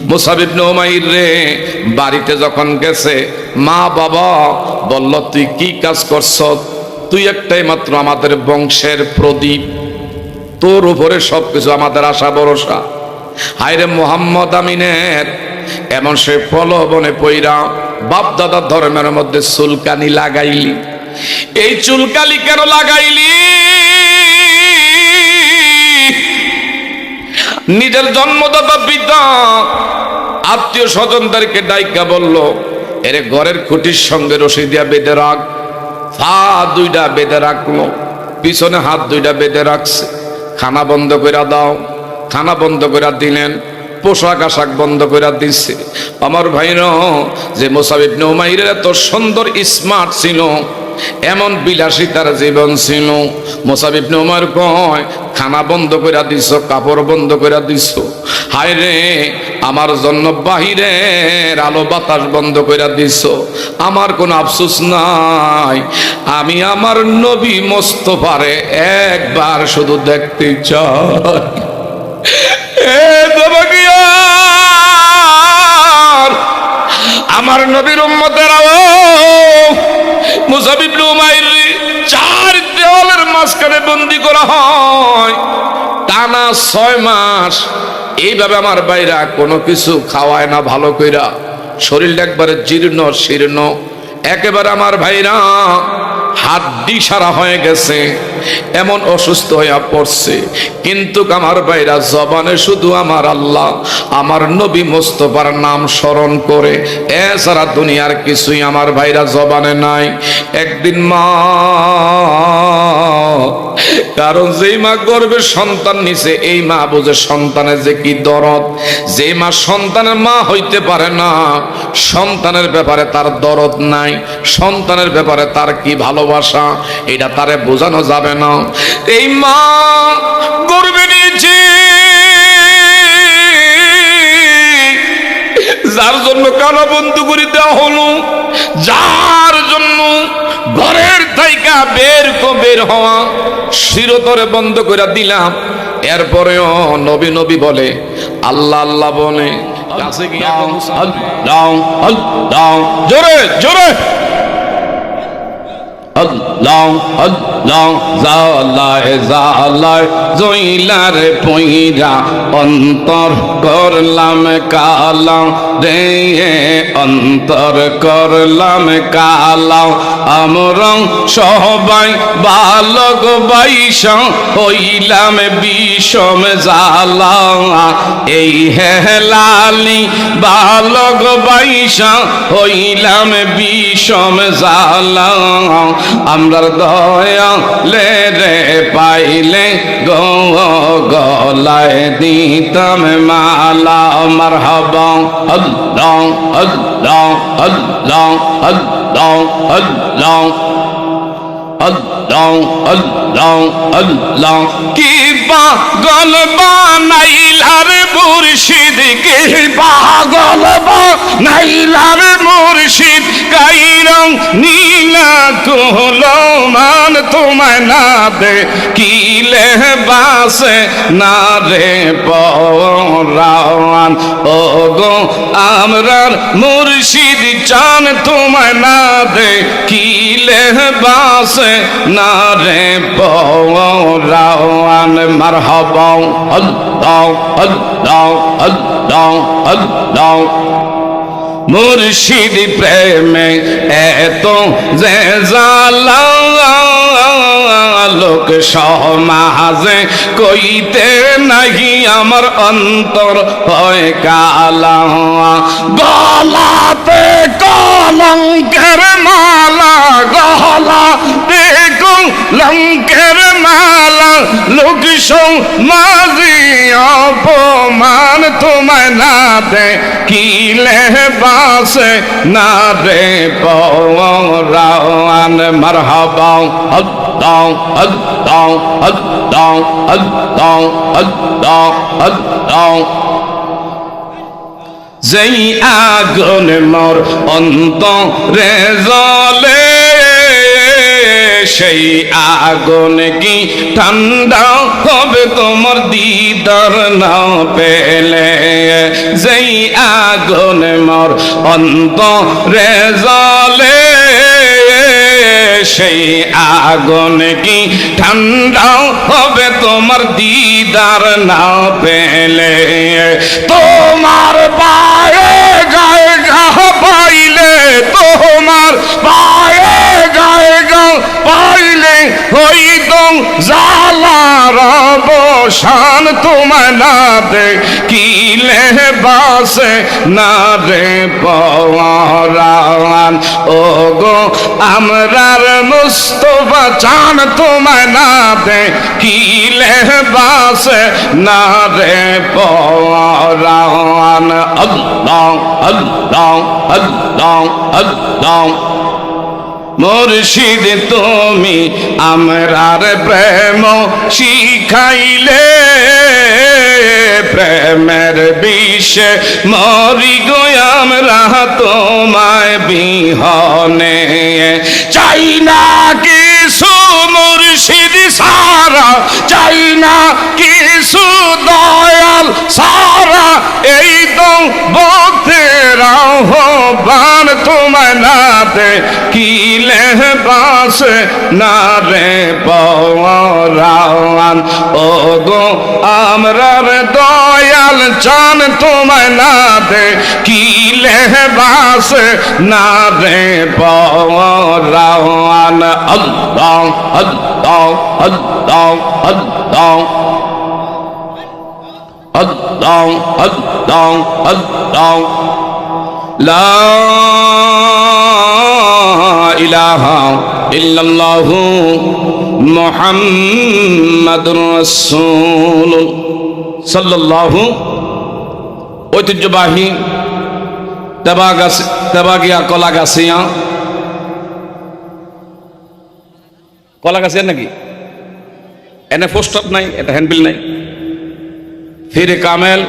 মুসাব ইবনে উমাইর রে বাড়িতে যখন গেছে, মা বাবা বলল, তুই কি কাজ করছ? তুই একটাই মাত্র আমাদের বংশের প্রদীপ, তোর উপরে সবকিছু আমাদের আশা ভরসা। হায়রে মোহাম্মদ আমিনের এমন সে প্রলোভনে পইরা বাপ দাদার ধর্মের মধ্যে চুলকানি লাগাইলি। এই চুলকানি কেন লাগাইলি? নিজের জন্মদাতা পিতা আত্মীয় স্বজনদেরকে ডাইকা বলল, এরে ঘরের খুঁটির সঙ্গে রশি দিয়া বেঁধে রাখ। পা দুইটা বেঁধে রাখলো, পিছনে হাত দুইটা বেঁধে রাখছে। খানা বন্ধ করে দাও। খানা বন্ধ করে দিলেন, পোশাক আশাক বন্ধ করে দিচ্ছে। আমার ভাইরা, যে মুসাব ইবনে উমাইর এত সুন্দর স্মার্ট ছিল, এমন বিলাসিতার জীবন ছিল, মুসাব ইবনে উমাইর কয়, খানা বন্ধ করে দিছো, কাপড় বন্ধ করে দিছো। হায় রে, আমার জন্য বাহিরের আলো বাতাস বন্ধ করে দিছো। আমার কোনো আফসোস নাই, আমি আমার নবী মোস্তফারে একবার শুধু দেখতে চাই। আমার নবীর উম্মতেরাও, মুসাব ইবনে উমাইর চার দেওয়ালের মাঝখানে বন্দি করা হয় টানা 6 মাস। এইভাবে আমার ভাইরা কোনো কিছু খাওয়ায় না ভালো কইরা, শরীরটা একবারে জীর্ণ শীর্ণ, একেবারে আমার ভাইরা হাড্ডি সারা হয়ে গেছে, এমন অসুস্থ হয়ে পড়ছে। কিন্তু আমার ভাইরা জবানে শুধু আমার আল্লাহ, আমার নবী মোস্তফার নাম স্মরণ করে, এছাড়া দুনিয়ার কিছুই আমার ভাইরা জবানে নাই। একদিন মা, কারণ যেই মা গর্ভে সন্তান নিছে, এই মা বুঝে সন্তানের যে কি দরদ। যে মা সন্তানের মা হইতে পারে না, সন্তানের ব্যাপারে তার দরদ নাই, সন্তানের ব্যাপারে তার কি ভালোবাসা, এটা তারে বোঝানো যাবে না। এই মা গর্ভে নিয়েছে, যার জন্য কানা বন্ধ করে দেওয়া হলো, যার জন্য ঘরের থাইকা বের হওয়া শিরতরে বন্ধ করে দিলাম। এরপরেও নবী নবী বলে, আল্লাহ আল্লাহ বলে, কাছে গিয়া জোরে জোরে আল্লাহ আল্লাহ, জালায় জালায় জইলার পইরা অন্তর করলাম কালাম রে, অন্তর করলাম কালাম। আমরা সবাই বালক বাইশা হইলাম বিষম জালা, এই হেলালি বালক বাইশা হইলাম বিষম জালা। আমরার দয়া লে রে পাইলে গো গলায় দিতাম মালা। মারহাবা আল্লাহ আল্লাহ আল্লাহ আল্লাহ আল্লাহ আল্লাহ আল্লাহ আল্লাহ। কি পাগল বানাইলার মুর্শিদ, কি পাগল বানাইলার মুর্শিদ, কাইরং নীলা কুলমান তোমায় না দে কিলে বাসে না রে পরান। ও গো আমরার মুর্শিদ চান তোমায় না দে কিলে বাসে না রে পরান। মারহাবা আল্লাহ আল্লাহ আল্লাহ আল্লাহ। মুর্শিদ প্রেমে এত যে জালা, লোক সমাজে কইতে নাহি আমার অন্তর হয় কালা। গলাতে কলঙ্কের মালা, গলাতে কলঙ্কের মালা, লোক সমাজে অপমান তোমায় না দে কিলে বাসে না রে পরান। মারহাবা আল্লাহ আল্লাহ আল্লাহ আল্লাহ আল্লাহ আল্লাহ। যেই আগুন মোর অন্তরে জ্বলে, সেই আগুন কি ঠান্ডা হবে তোমার দিদার না পেলে, যেই আগুন মোর অন্তরে জ্বলে, সেই আগুন কি ঠান্ডা হবে তোমার দিদার না পেলে। তোমার পায়ে গায়ে গা পাইলে, তোমার পায়ে গায়ে গা পাইলে হইত জালার অবসান, তোমায় না দেখিলে বাসে না রে পরাণ। ও গো আমরার মুস্তফা চান, তোমায় না দেখিলে বাসে না রে পরাণ। আল্লাহ আল্লাহ আল্লাহ আল্লাহ। মুর্শিদ তুমি আমরার প্রেম শিখাইলে, প্রেমের বিষে মরি গো আমরা তোমায় বিহনে। চাই না কিছু মুর্শিদ সারা, চাই না কিছু দয়াল সারা, এই তো ভক্তের আহ্বান, তোমায় না দেখিলে বাসে না রে পরাণ। ও গো আমরার দয়াল চান, তোমায় না দেখিলে বাসে না রে পরাণ। আল্লাহ আল্লাহ আল্লাহ আল্লাহ আল্লাহ আল্লাহ আল্লাহ। লা ইলাহা ইল্লাল্লাহু মুহাম্মাদুর রাসূল সাল্লাল্লাহু। ঐতিহ্যবাহী তেবাগিয়া কলাগাছিয়া, কলাগাছিয়া নাকি এনে পোস্ট অফ নাই, এটা হ্যান্ডবিল নাই। ফিরে কামেল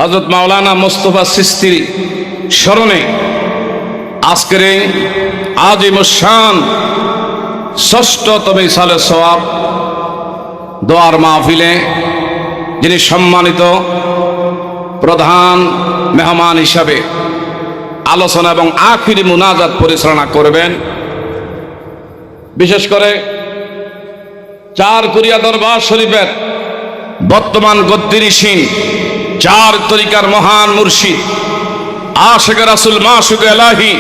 হযরত মাওলানা মুস্তাফা চিশতির স্মরণে আজকের এই আজিমুশ-শান ষষ্ঠতম ইসালে সওয়াব দোয়ার মাহফিলে যিনি সম্মানিত প্রধান মেহমান হিসাবে আলোচনা এবং আখিরি মুনাজাত পরিচালনা করবেন, বিশেষ করে চার কুরিয়া দরবার শরীফের বর্তমান গদ্দিরিসীন চার তরিকার মহান মুর্শিদ আশিকে রাসূল মাশুক এলাহি,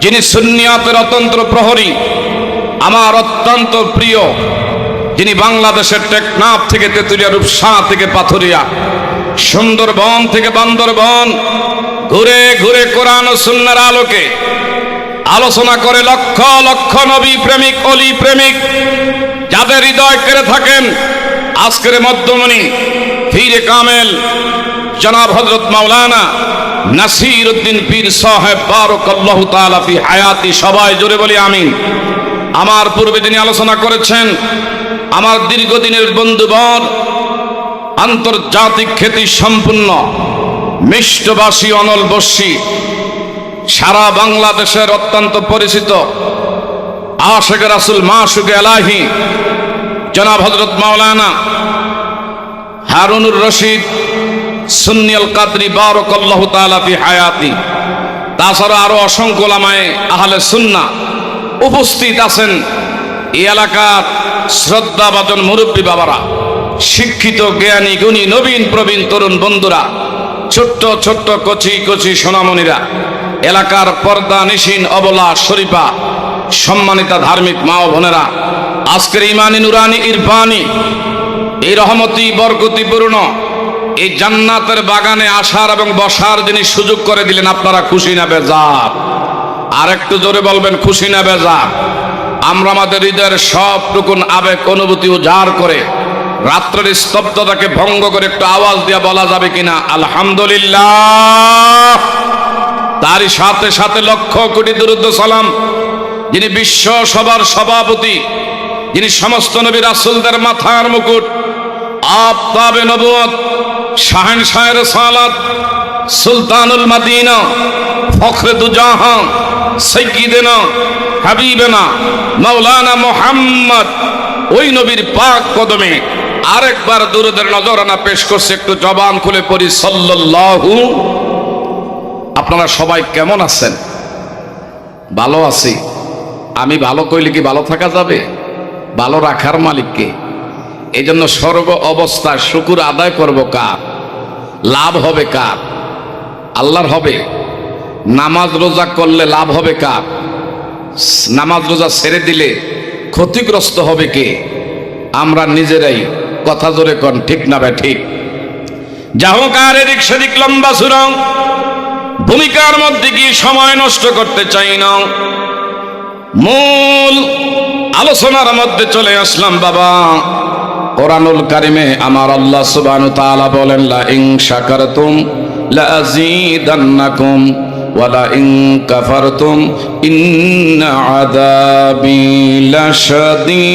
যিনি সুন্নিয়াতের অতন্ত্র প্রহরী, আমার অত্যন্ত প্রিয়, যিনি বাংলাদেশের টেকনাফ থেকে তেতুলিয়া, রূপসা থেকে পাথরিয়া, সুন্দরবন থেকে বান্দরবন ঘুরে ঘুরে কোরআন ও সুন্নাহর আলোকে আলোচনা করে লক্ষ লক্ষ নবী প্রেমিক, অলি প্রেমিক যাদের হৃদয় কেড়ে থাকেন। আজকের মধ্যমণি ফিরে কামেল জনাব হযরত মাওলানা নাসির উদ্দিন পীর সাহেব বারাকাল্লাহু তাআলা ফি হায়াতি। সবাই জোরে বলি আমিন। আমার পূর্বে যিনি আলোচনা করেছেন, আমার দীর্ঘদিনের বন্ধুবর, আন্তর্জাতিক খ্যাতি সম্পন্ন মিষ্টভাষী অনল বর্ষী, সারা বাংলাদেশের অত্যন্ত পরিচিত আশিকে রাসূল মাশুক এলাহি জনাব হযরত মাওলানা হারুনুর রশিদ সুন্নি আল কাদরি বারাকাল্লাহু তাআলা ফি হায়াতি। তাছাড়া আরো অসংখ্য উলামায়ে আহলে সুন্নাহ উপস্থিত আছেন। এই এলাকার শ্রদ্ধাভাজন মুরব্বী বাবারা, শিক্ষিত জ্ঞানী গুণী নবীন প্রবীণ তরুণ বন্ধুরা, ছোট্ট ছোট্ট কচি কচি সোনামণিরা, এলাকার পর্দা নিশিন অবলা শরীফা সম্মানিতা ধার্মিক মা ও বোনেরা, আজকের ইমানি নুরানি ইরফানি এই রহমতি বরকতিপূর্ণ এই জান্নাতের বাগানে আসার এবং বসার যিনি সুযোগ করে দিলেন, আপনারা খুশি না বেজার? আর একটু জোরে বলবেন, খুশি না বেজার? আমরা আমাদের হৃদয়ের সবটুকুন আবেগ অনুভূতি উজাড় করে রাত্রের স্তব্ধতাকে ভঙ্গ করে একটু আওয়াজ দিয়ে বলা যাবে কিনা আলহামদুলিল্লাহ? তারই সাথে সাথে লক্ষ কোটি দুরূদ সালাম যিনি বিশ্ব সভার সভাপতি, যিনি সমস্ত নবী রাসূলদের মাথার মুকুট, আফতাবে নবুয়ত, শাহেনশাহের সালাত, সুলতানুল মদিনা, ফখরে দুজাহান, সাইয়্যিদিনা হাবিবানা মাওলানা মুহাম্মদ ওই নবীর পাক কদমে আরেকবার দুরূদের নজরানা পেশ করছে। একটু জবান খুলে পড়ি সাল্লাল্লাহু। আপনারা সবাই কেমন আছেন? ভালো আছি। আমি ভালো কইলে কি ভালো থাকা যাবে? ভালো রাখার মালিককে। এই জন্য সর্ব অবস্থায় শুকর আদায় করব কার? লাভ হবে কার? আল্লাহর হবে। নামাজ রোজা করলে লাভ হবে কার? নামাজ রোজা ছেড়ে দিলে ক্ষতিগ্রস্ত হবে কে? আমরা নিজেরাই। কথা জোরে কন, ঠিক না ভাই? ঠিক। যা হোক, আর এদিক সেদিক লম্বা সুরং ভূমিকার মধ্যে কি সময় নষ্ট করতে চাই না। মূল আলোচনার মধ্যে চলে আসলাম বাবা। কোরআনুল কারিমে আমার আল্লাহ সুবহানাহু ওয়া তাআলা বলেন, লা ইন শাকারতুম লা আযীদান্নাকুম ওয়া লা ইন কাফারতুম ইন্না আযাবি লাশাদীদ।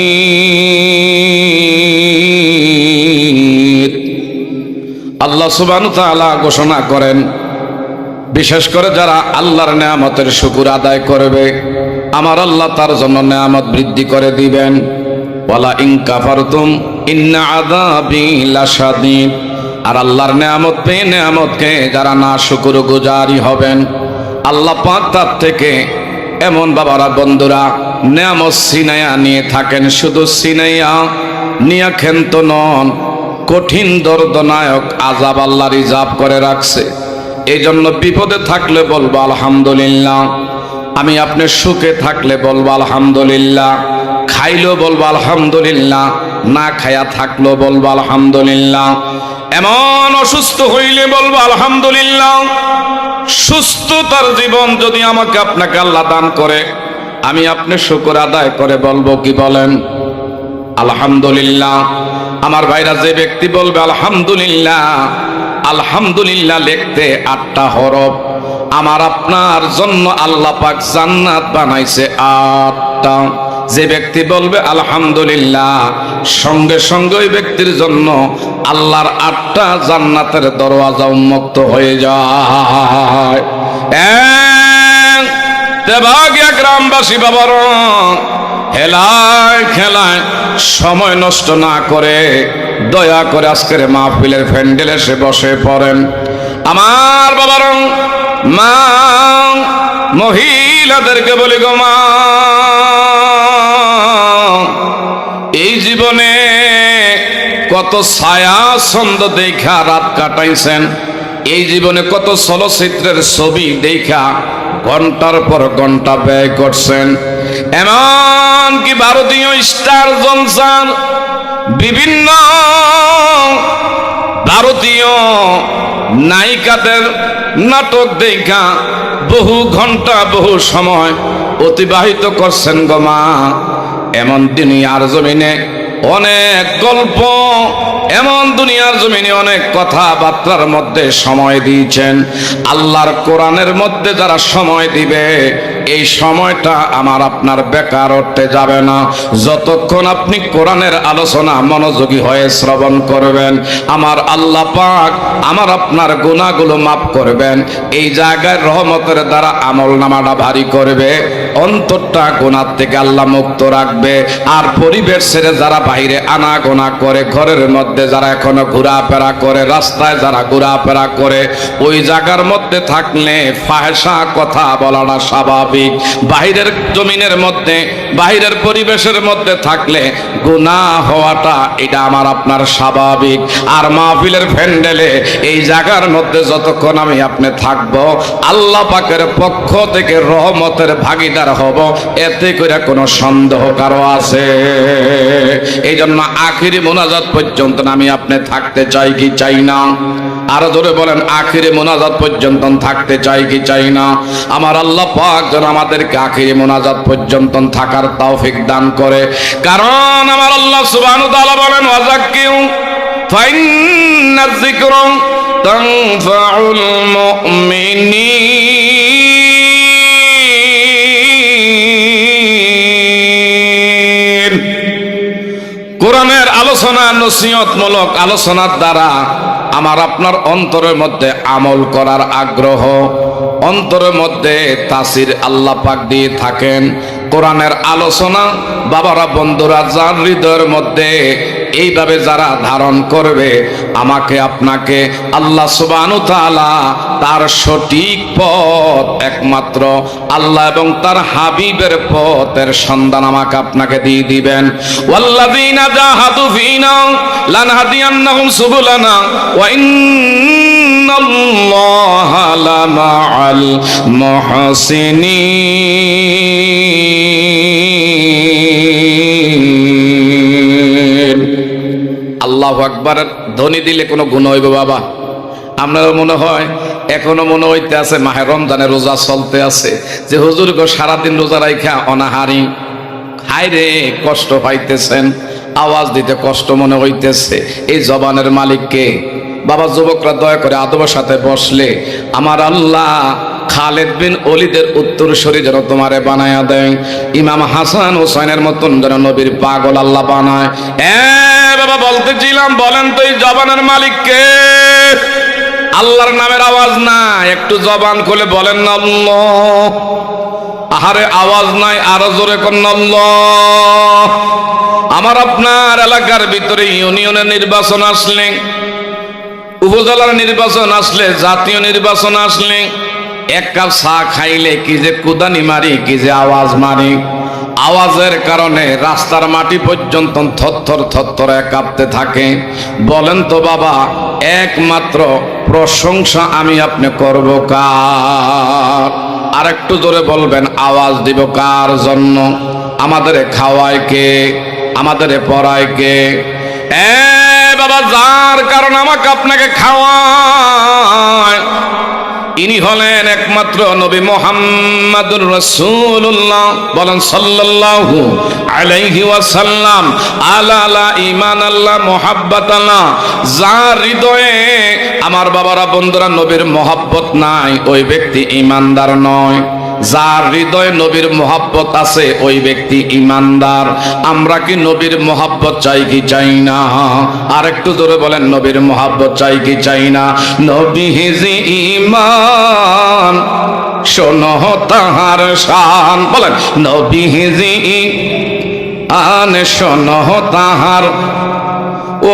আল্লাহ সুবহানাহু ওয়া তাআলা ঘোষণা করেন, বিশেষ করে যারা আল্লাহর নেয়ামতের শুকর আদায় করবে আমার আল্লাহ তার জন্য নেয়ামত বৃদ্ধি করে দিবেন। ওয়ালা ইন কাফারতুম ইন্না আযাবি লাশাদীদ। আর আল্লাহর নেয়ামত পেয়ে নেয়ামতকে যারা না শুকরগুজারি হবেন আল্লাহ পাক তার থেকে এমন বাবারা বন্ধুরা নেয়ামত সিনাইয়া নিয়ে থাকেন। শুধু সিনাইয়া নিয়ে ক্ষান্ত নন, কঠিন দর্দনায়ক আযাব আল্লাহ রিজার্ভ করে রাখছে। এই জন্য বিপদে থাকলে বলবো আলহামদুলিল্লাহ। আমি আপনি সুখে থাকলে বলবো আলহামদুলিল্লাহ। খাইলেও বলবো আলহামদুলিল্লাহ, না খায়া থাকলেও বলবো আলহামদুলিল্লাহ। এমন অসুস্থ হইলে বলবো আলহামদুলিল্লাহ। সুস্থতার জীবন যদি আমাকে আপনাকে আল্লাহ দান করে আমি আপনি শুকর আদায় করে বলবো কি বলেন? আলহামদুলিল্লাহ। আমার ভাইরা, যে ব্যক্তি বলবে আলহামদুলিল্লাহ, আলহামদুলিল্লাহ লিখতে 8টা হরফ। আমার আপনার জন্য আল্লাহ পাক জান্নাত বানাইছে 8টা। যে ব্যক্তি বলবে আলহামদুলিল্লাহ, সঙ্গে সঙ্গে ওই ব্যক্তির জন্য আল্লাহর 8টা জান্নাতের দরওয়াজা উন্মুক্ত হয়ে যায়। দেবাগিয়া গ্রামবাসী বাবার হেলায় খেলায় সময় নষ্ট না করে দয়া করে আজকের মাহফিলের প্যান্ডেলে এসে বসে পড়েন। আমার বাবার মা মহিলাদেরকে বলি গো মা, এই জীবনে কত ছায়া ছন্দ দেখা রাত কাটাইছেন। এই জীবনে কত চলচ্চিত্রের ছবি দেখা ঘন্টার পর ঘন্টা ব্যয় করছেন। এমন কি ভারতীয় স্টার জলসার বিভিন্ন ভারতীয় নায়িকাদের নাটক দেখা বহু ঘন্টা বহু সময় অতিবাহিত করছেন গো মা। এমন দুনিয়ার জমিনে অনেক গল্প, এমন দুনিয়ার জমিনে অনেক কথাবার্তার মধ্যে সময় দিয়েছেন। আল্লাহর কোরআনের মধ্যে যারা সময় দিবে এই সময়টা আমার আপনার বেকার অর্থে যাবে না। যতক্ষণ আপনি কোরআনের আলোচনা মনোযোগী হয়ে শ্রবণ করবেন আমার আল্লাহ পাক আমার আপনার গুনাহগুলো মাফ করবেন। এই জায়গায় রহমতের দ্বারা আমল নামাটা ভারী করবে, অন্তরটা গুনাহ থেকে আল্লাহ মুক্ত রাখবে। আর পরিবেশ ছেড়ে যারা বাইরে আনাগোনা করে, ঘরের মধ্যে যারা এখনো ঘোরাফেরা করে, রাস্তায় যারা ঘোরাফেরা করে, ওই জায়গার মধ্যে থাকলে ফাহেসা কথা বলাটা স্বাভাবিক। বাহিরের জমিনের মধ্যে বাহিরের পরিবেশের মধ্যে থাকলে গুনাহ হওয়াটা এটা আমার আপনার স্বাভাবিক। আর মাহফিলের প্যান্ডেলে এই জায়গার মধ্যে যতক্ষণ আমি আপনি থাকবো আল্লাহ পাকের পক্ষ থেকে রহমতের ভাগীদার হব, এতে করে কোনো সন্দেহ কারো আছে? এই জন্য আখিরি মোনাজাত পর্যন্ত আমি আপনি থাকতে চাই কি চাই না? আরো জোরে বলেন, আখিরি মোনাজাত পর্যন্ত থাকতে চাই কি চাই না? আমার আল্লাহ পাক যেন আমাদেরকে আখিরি মোনাজাত পর্যন্ত থাকার তৌফিক দান করে। কারণ আমার আল্লাহ সুবহানাহু ওয়া তাআলা বলেন, ওয়াযাক্কির ফাইন্নায যিকরা তানফাউল মুমিনিন। কোরআনের আলোচনা নসিহতমূলক আলোচনার দ্বারা আমার আপনার অন্তরের মধ্যে আমল করার আগ্রহ, অন্তরের মধ্যে তাসির আল্লাহ পাক দিয়ে থাকেন। কোরআনের আলোচনা বাবারা বন্ধুরা যার হৃদয়ের মধ্যে এইভাবে যারা ধারণ করবে, আমাকে আপনাকে আল্লাহ সুবহানাহু ওয়া তাআলা তার সঠিক পথ একমাত্র আল্লাহ এবং তার হাবিবের পথের সন্ধান আমাকে আপনাকে দিয়ে দিবেন। ওয়াল্লাযীনা জাহাদু ফীনা লানহাদিয়ান্নাহুম সুবুলানা ওয়া ইন্নাল্লাহা লামাআল মুহসিনিন। আল্লাহু আকবার ধ্বনি দিলে কোনো গুণ হইবে বাবা? আপনার মনে হয় এখনো মনে হইতে আছে মাহে রমজানের রোজা চলতে আছে, যে হুজুর গো সারাদিন রোজা রাইখা অনাহারি হায় রে কষ্ট পাইতেছেন, আওয়াজ দিতে কষ্ট মনে হইতেছে। এই জবানের মালিককে বাবা যুবকরা দয়া করে আদবের সাথে বসলে আমার আল্লাহ খালেদ বিন ওলিদের উত্তরসূরি যেন তোমারে বানায়া দেয়, ইমাম হাসান হুসাইনের মতন যেন নবীর পাগল আল্লাহ বানায়। বাবা বলতেছিলাম, বলেন তো এই জবানের মালিককে? আল্লাহর নামের আওয়াজ না, একটু জবান খুলে বলেন না আল্লাহ। আহারে আওয়াজ নাই, আরো জোরে কোন আল্লাহ। আমার আপনার এলাকার ভিতরে ইউনিয়নের নির্বাচন আসলে, উপজেলার নির্বাচন আসলে, জাতীয় নির্বাচন আসলে এক কাপ চা খাইলে কি যে কুদানি মারি, কি যে আওয়াজ মারি। আওয়াজের কারণে রাস্তার মাটি পর্যন্ত থরথর থরথর কাঁপতে থাকে। বলেন তো বাবা, একমাত্র প্রশংসা আমি আপনি করব কার? আর একটু জোরে বলবেন, আওয়াজ দিব কার জন্য? আমাদের খাওয়ায় কে? আমাদের পড়ায় কে? বাবা যার কারণ আমাকে আপনাকে খাওয়ায়, ইনি হলেন একমাত্র নবী মুহাম্মাদুর রাসূলুল্লাহ। বলেন সাল্লাল্লাহু আলাইহি ওয়াসাল্লাম। আলা ঈমান আল্লাহ মুহাব্বত আল্লাহ। যার হৃদয়ে আমার বাবারা বন্ধুরা নবীর মহব্বত নাই, ওই ব্যক্তি ঈমানদার নয়। যার হৃদয়ে নবীর মহব্বত আছে, ওই ব্যক্তি ঈমানদার। আমরা কি নবীর মহব্বত চাই কি চাই না? আর একটু জোরে বলেন, নবীর মহব্বত চাই কি চাই না? নবী হিজি ঈমান শোনো তাহার শান। বলেন নবী হিজি আন শোনো তাহার।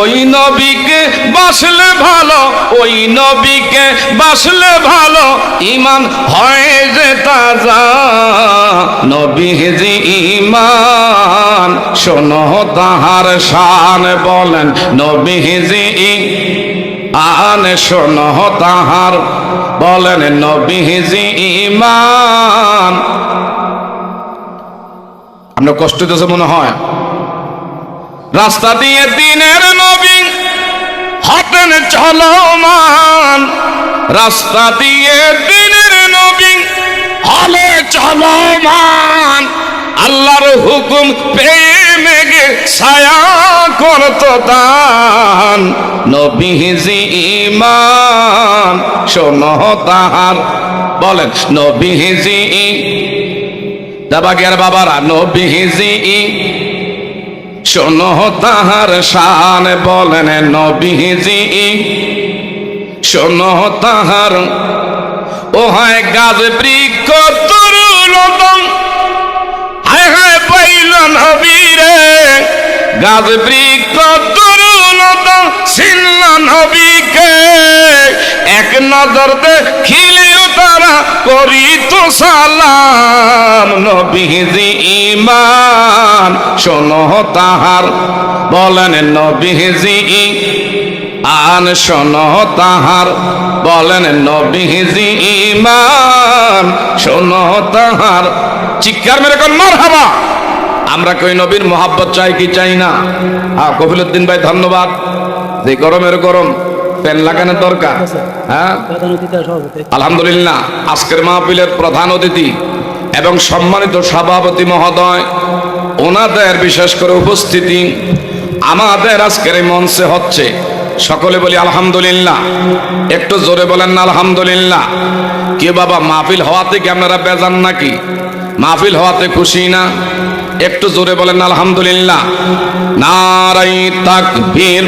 ওই নবীকে বাসলে ভালো, ওই নবীকে বাসলে ভালো, ঈমান হয় যে তাজা। নবী জি ঈমান শোনো তাহার শান। বলেন নবী জি আন শোনো তাহার। বলেন নবী জি ঈমান। আপনার কষ্ট দিতেছে মনে হয়? রাস্তা দিয়ে দিনের নবী হতেন চলমান, রাস্তা দিয়ে দিনের নবী হলে চলমান। আল্লাহর হুকুম পেয়ে মেঘে ছায়া করত দান। নবীজি ঈমান শোনো তাহার। বলেন নবীজি দাবাগের বাবারা, নবীজি শোনো তাহার শান। বলেন নবীজি শোনো তাহার। ও হায় গাছ বৃক্ষ তরুলতম, হায় হায় পাইল নবীরে। গাছ বৃক্ষ তরুলতম ছিন্ন নবীকে, এক নজর দেখিলেও তারা করিত সালাম। নবীজি ঈমান শোনো তাহার। বলেন নবীজি আন শোনো তাহার। বলেন নবীজি ঈমান শোনো তাহার। চিৎকার মেরে কোন মারহাবা। আমরা কই নবীর মহব্বত চাই কি চাই না? কফিলউদ্দিন ভাই ধন্যবাদ। যে গরমের গরম ফ্যান লাগানোর দরকার। হ্যাঁ আলহামদুলিল্লাহ। আজকের মাহফিলের প্রধান অতিথি এবং সম্মানিত সভাপতি মহোদয়, ওনাদের বিশেষ করে উপস্থিতি আমাদের আজকের এই মঞ্চে হচ্ছে। সকলে বলি আলহামদুলিল্লাহ। একটু জোরে বলেন না আলহামদুলিল্লাহ। কি বাবা মাহফিল হওয়াতে কি আপনারা বেজান নাকি? মাহফিল হওয়াতে খুশি না? একটু জোরে বলেন না আলহামদুলিল্লাহ। নারায়ে তাকবীর,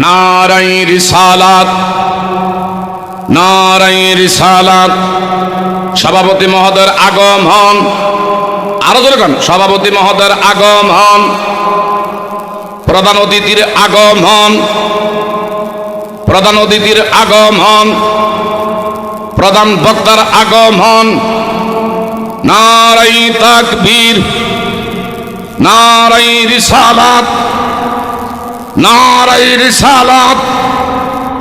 নারায়ে রিসালাত, নারায়ে রিসালাত। সভাপতি মহোদয়ের আগমন। আরো জোরে গান, সভাপতি মহোদয়ের আগমন, প্রধান অতিথির আগমন, প্রধান অতিথির আগমন, প্রধান বক্তার আগমন। নারায়ে তাকবীর, নারায়ে রিসালাত, নারায়ে রিসালাত।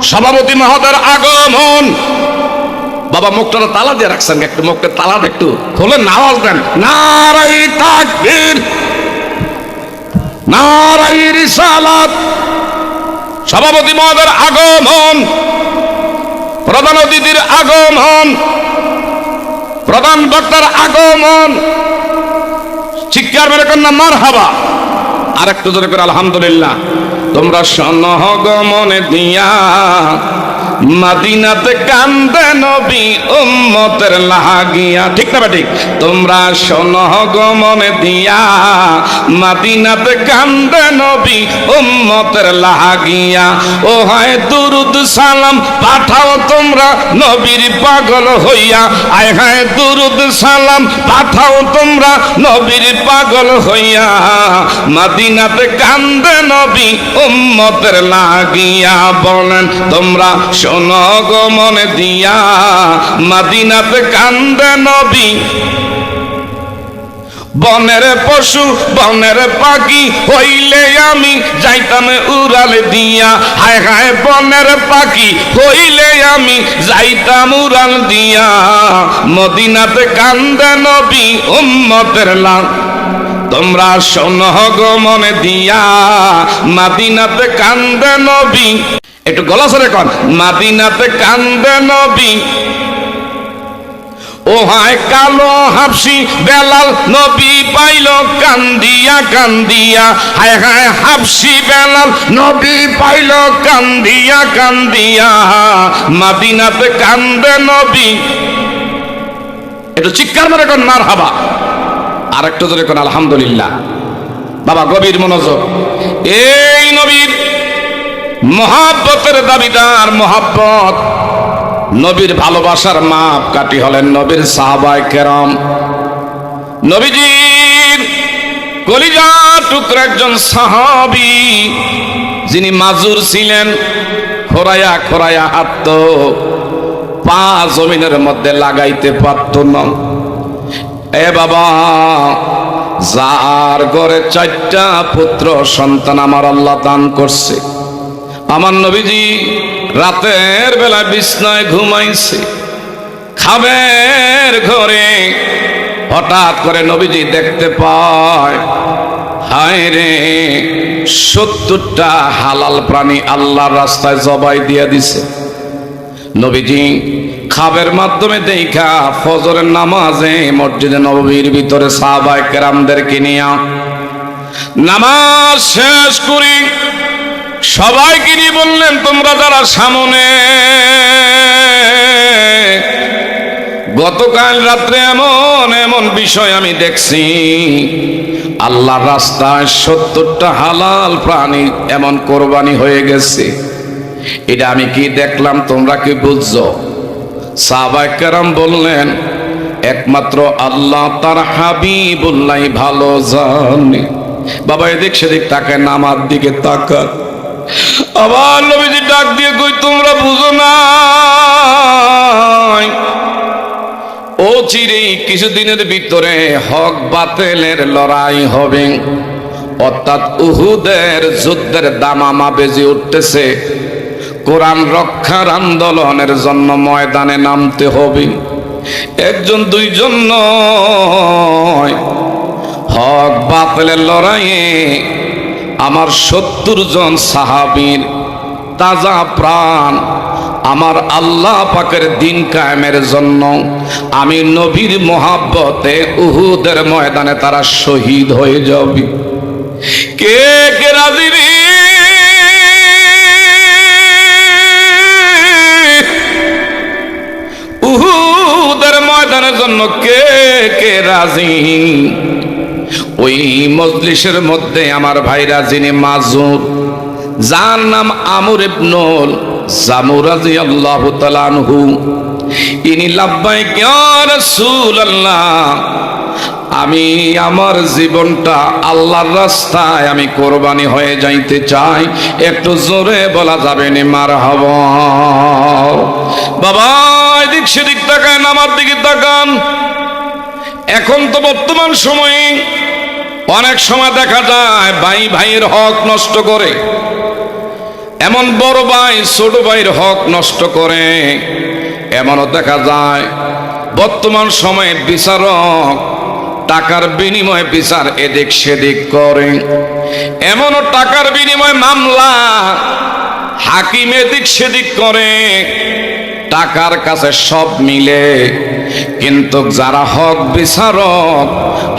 সভাপতি মহোদয়ের আগমন। বাবা মুখটা তালা দিয়ে রাখছেন, একটু মুখটা তালাটা একটু খোলেন, আওয়াজ দেন। নারায়ে তাকবীর, নারায়ে রিসালাত। সভাপতি মহোদয়ের আগমন, প্রধান অতিথির আগমন, প্রধান বক্তার আগমন। চিৎকার মেরে কন্যা মারহাবা। আর একটু জোরে করে আলহামদুলিল্লাহ। তোমরা সনগমনে দিয়া মদিনাতে কান্দে নবী উম্মতের লাগিয়া, ঠিক না ঠিক? তোমরা সনগমনে দিয়া মদিনাতে কান্দে নবী উম্মতের লাগিয়া। ও হয় দুরুদ সালাম পাঠাও তোমরা নবীর পাগল হইয়া। আয় হায় দুরুদ সালাম পাঠাও তোমরা নবীর পাগল হইয়া। মদিনাতে কান্দে নবী উম্মতের লাগিয়া। বলেন তোমরা সনগমনে দিয়া মদিনাতে কান্দে নবী। বনের পশু বনের পাখি হইলে আমি যাইতাম উড়াল দিয়া। হায় হায় বনের পাখি হইলে আমি যাইতাম উড়াল দিয়া। মদিনাতে কান্দে নবী উম্মতের লাগ। তোমরা সনগমনে দিয়া মদিনাতে কান্দে নবী। একটু গলা সরে কন, মদিনাতে কান্দে নবী। ও হায় কালো হাবশি বেলাল নবী পাইল কান্দিয়া কান্দিয়া। হায় হায় হাবশি বেলাল নবী পাইল কান্দিয়া কান্দিয়া। মদিনাতে কান্দে নবী। একটু চিৎকার মেরে কন মারহাবা। আর একটু জোরে কোন আলহামদুলিল্লাহ। বাবা গভীর মনোযোগ। এই নবীর মহাব্বতের দাবিদার, মহাব্বত নবীর ভালোবাসার মাপ কাঠি হলেন নবীর সাহাবায়ে কেরাম। নবীজির কলিজা টুকরা একজন সাহাবী, যিনি মাজুর ছিলেন, খোরায়া খোরায়া হাঁটত, পা জমিনের মধ্যে লাগাইতে পারত না। এ বাবা, যার ঘরে 4টা পুত্র সন্তান আমার আল্লাহ দান করছে, আমার নবীজি রাতের বেলা বিছনায় ঘুমাইছে, খাবের ঘরে হঠাৎ করে নবীজি দেখতে পায়, হায় রে 70টা হালাল প্রাণী আল্লাহর রাস্তায় জবাই দিয়ে দিছে। নবীজি খাবের মাধ্যমে দেখা ফজরের নামাজে মসজিদে নববীর ভিতরে সাহাবায়ে কেরামদেরকে নিয়ে নামাজ শেষ করি সবাইকে নিয়ে বললেন, তোমরা যারা সামনে, গতকাল রাত্রে এমন এমন বিষয় আমি দেখছি, আল্লাহর রাস্তায় 70টা হালাল প্রাণী এমন কোরবানি হয়ে গেছে। এটা আমি কি দেখলাম, তোমরা কি বুঝছো? সাহাবায়ে কেরাম বললেন, একমাত্র আল্লাহ তার হাবিবুল্লাহ ভালো জানে। বাবা এদিক সেদিক তাকায়, নামার দিকে তাকান। আবার নবীজি ডাক দিয়ে কই, তোমরা বুঝো না, ও চিরে কিছুদিনের ভিতরে হক বাতিলের লড়াই হবে, অর্থাৎ উহুদের যুদ্ধের দামামা বেজে উঠতেছে। কোরআন রক্ষার আন্দোলনের জন্য ময়দানে নামতে হবে। একজন দুইজন নয়, হক বাতিলের লড়াইয়ে আমার 70 জন সাহাবীর তাজা প্রাণ আমার আল্লাহ পাকের দিন কায়েমের জন্য, আমি নবীর মহাব্বতে উহুদের ময়দানে তারা শহীদ হয়ে যাবে। কে কে রাজি রে? উহুদের ময়দানের জন্য কে কে রাজি? ওই মজলিসের মধ্যে আমার ভাইরা, যিনি মাজুর, যার নাম আমর ইবনুল জামুর রাদিয়াল্লাহু তাআলা আনহু, ইনি লাব্বাইক ইয়া রাসূলুল্লাহ, আমি আমার জীবনটা আল্লাহর রাস্তায় আমি কোরবানি হয়ে যাইতে চাই। একটু জোরে বলা যাবে নি মারহাবা। বাবা এদিক সেদিক তাকান, আমার দিকে তাকান। এখন তো বর্তমান সময়ে অনেক সময় দেখা যায় ভাই ভাইয়ের হক নষ্ট করে, এমন বড় ভাই ছোট ভাইয়ের হক নষ্ট করে। এমনও দেখা যায় বর্তমান সময়ে বিচারক টাকার বিনিময়ে বিচার এদিক সেদিক করে। এমনও টাকার বিনিময়ে মামলা হাকিম এদিক সেদিক করে। টাকার কাছে সব মিলে, কিন্তু যারা হক বিচারক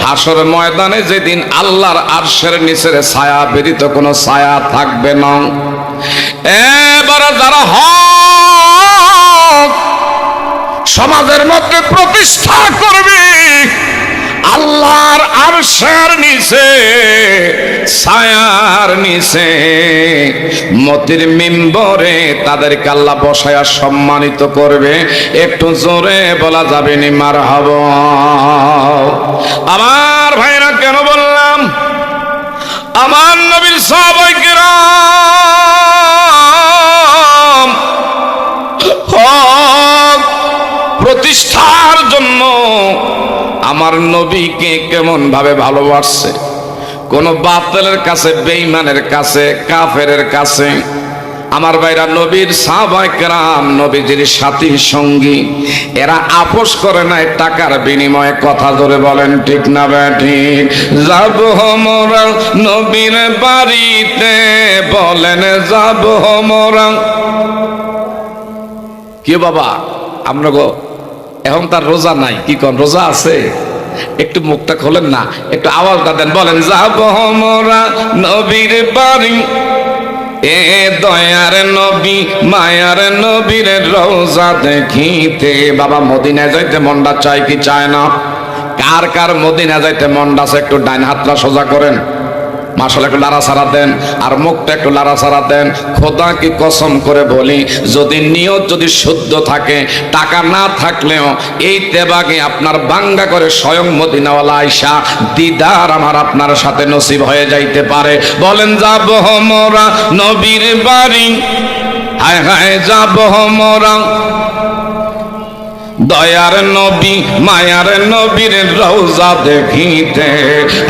হাসর ময়দানে যেদিন আল্লাহর আরশের নিচের ছায়া ব্যতীত কোনো ছায়া থাকবে না, এবারে যারা হক সমাজের মধ্যে প্রতিষ্ঠা করবে আল্লাহর আরশের নিচে ছায়ার নিচে মতির মিম্বরে তাদেরকে আল্লাহ বসায়া সম্মানিত করবে। একটু জোরে বলা যাবে নি মারহাবা। আমার ভাইরা কেন বললাম, আমার নবীর সাহাবায়ে কেরাম হক প্রতিষ্ঠার জন্য আমার নবীকে কেমন ভাবে ভালোবাসছে। কোন বাতিলের কাছে, বেঈমানের কাছে, কাফেরের কাছে আমার ভাইরা নবীর সাহাবায়ে কেরাম নবীজির সাথী সঙ্গী, এরা আপোষ করে নাই টাকার বিনিময়ে। কথা ধরে বলেন ঠিক না বেঠিক? যাব মোরা নবীর বাড়িতে, বলেন যাব মোরা। কি বাবা আমরা গো এখন তার রোজা নাই, কি কোন রোজা আছে? একটু মুখটা খোলেন না, একটু আওয়াজটা দেন, বলেন যাব মোরা নবীর বাড়ি, এ দয়ার নবী মায়ার নবীর রওজা দেখিতে। বাবা মদিনায় যাইতে মনটা চায় কি চায় না? কার কার মদিনা যাইতে মনটা আছে একটু ডাইন হাতটা সোজা করেন, মাশাআল্লাহ একটু লাড়াছাড়া দেন, আর মুখটা একটু লাড়াছাড়া দেন। খোদা কি কসম করে বলি, যদি নিয়ত যদি শুদ্ধ থাকে, টাকা না থাকলেও এই তেবাগে আপনার বাঙ্গা করে স্বয়ং মদিনাওয়ালা আয়েশা দিদার আমার আপনার সাথে নসিব হয়ে যাইতে পারে। বলেন যাব মোরা নবীর বাড়ি, হায় হায় যাব মোরা দয়ার নবী মায়ার নবীর রওজা দেখিতে।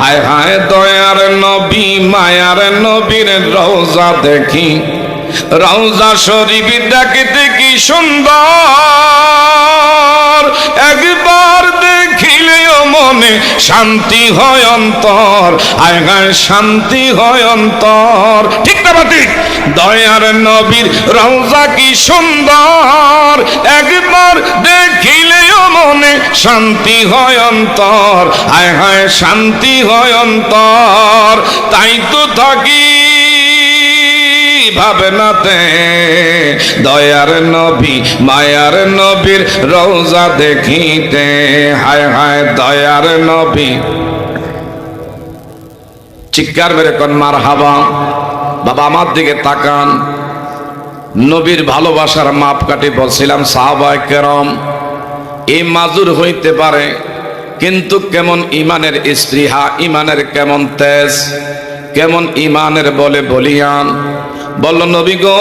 হায় হায় দয়ার নবী মায়ার নবীর রওজা দেখি, রওজা শরীফ দেখিতে কি সুন্দর, একবার দেখিলেও মনে শান্তি হয় অন্তর। হায় হায় শান্তি হয় অন্তর, ঠিক না ঠিক? দয়ার নবীর রওজা কি সুন্দর, একবার দেখিলেও মনে শান্তি হয় অন্তর। হায় হায় শান্তি হয় অন্তর, তাই তো থাকি ভাবনাতে দয়ার নবী মায়ার নবীর রওজা দেখিতে। হায় হায় দয়ার নবী, চিৎকার মেরে কোন মারহাবা। বাবা আমার দিকে তাকান, নবীর ভালোবাসার মাপকাঠি বলছিলাম সাহাবায়ে কেরাম। এই মাজুর হইতে পারে, কিন্তু কেমন ইমানের স্পৃহা, ইমানের কেমন তেজ, কেমন ইমানের বলে বলিয়ান। বলল নবী গো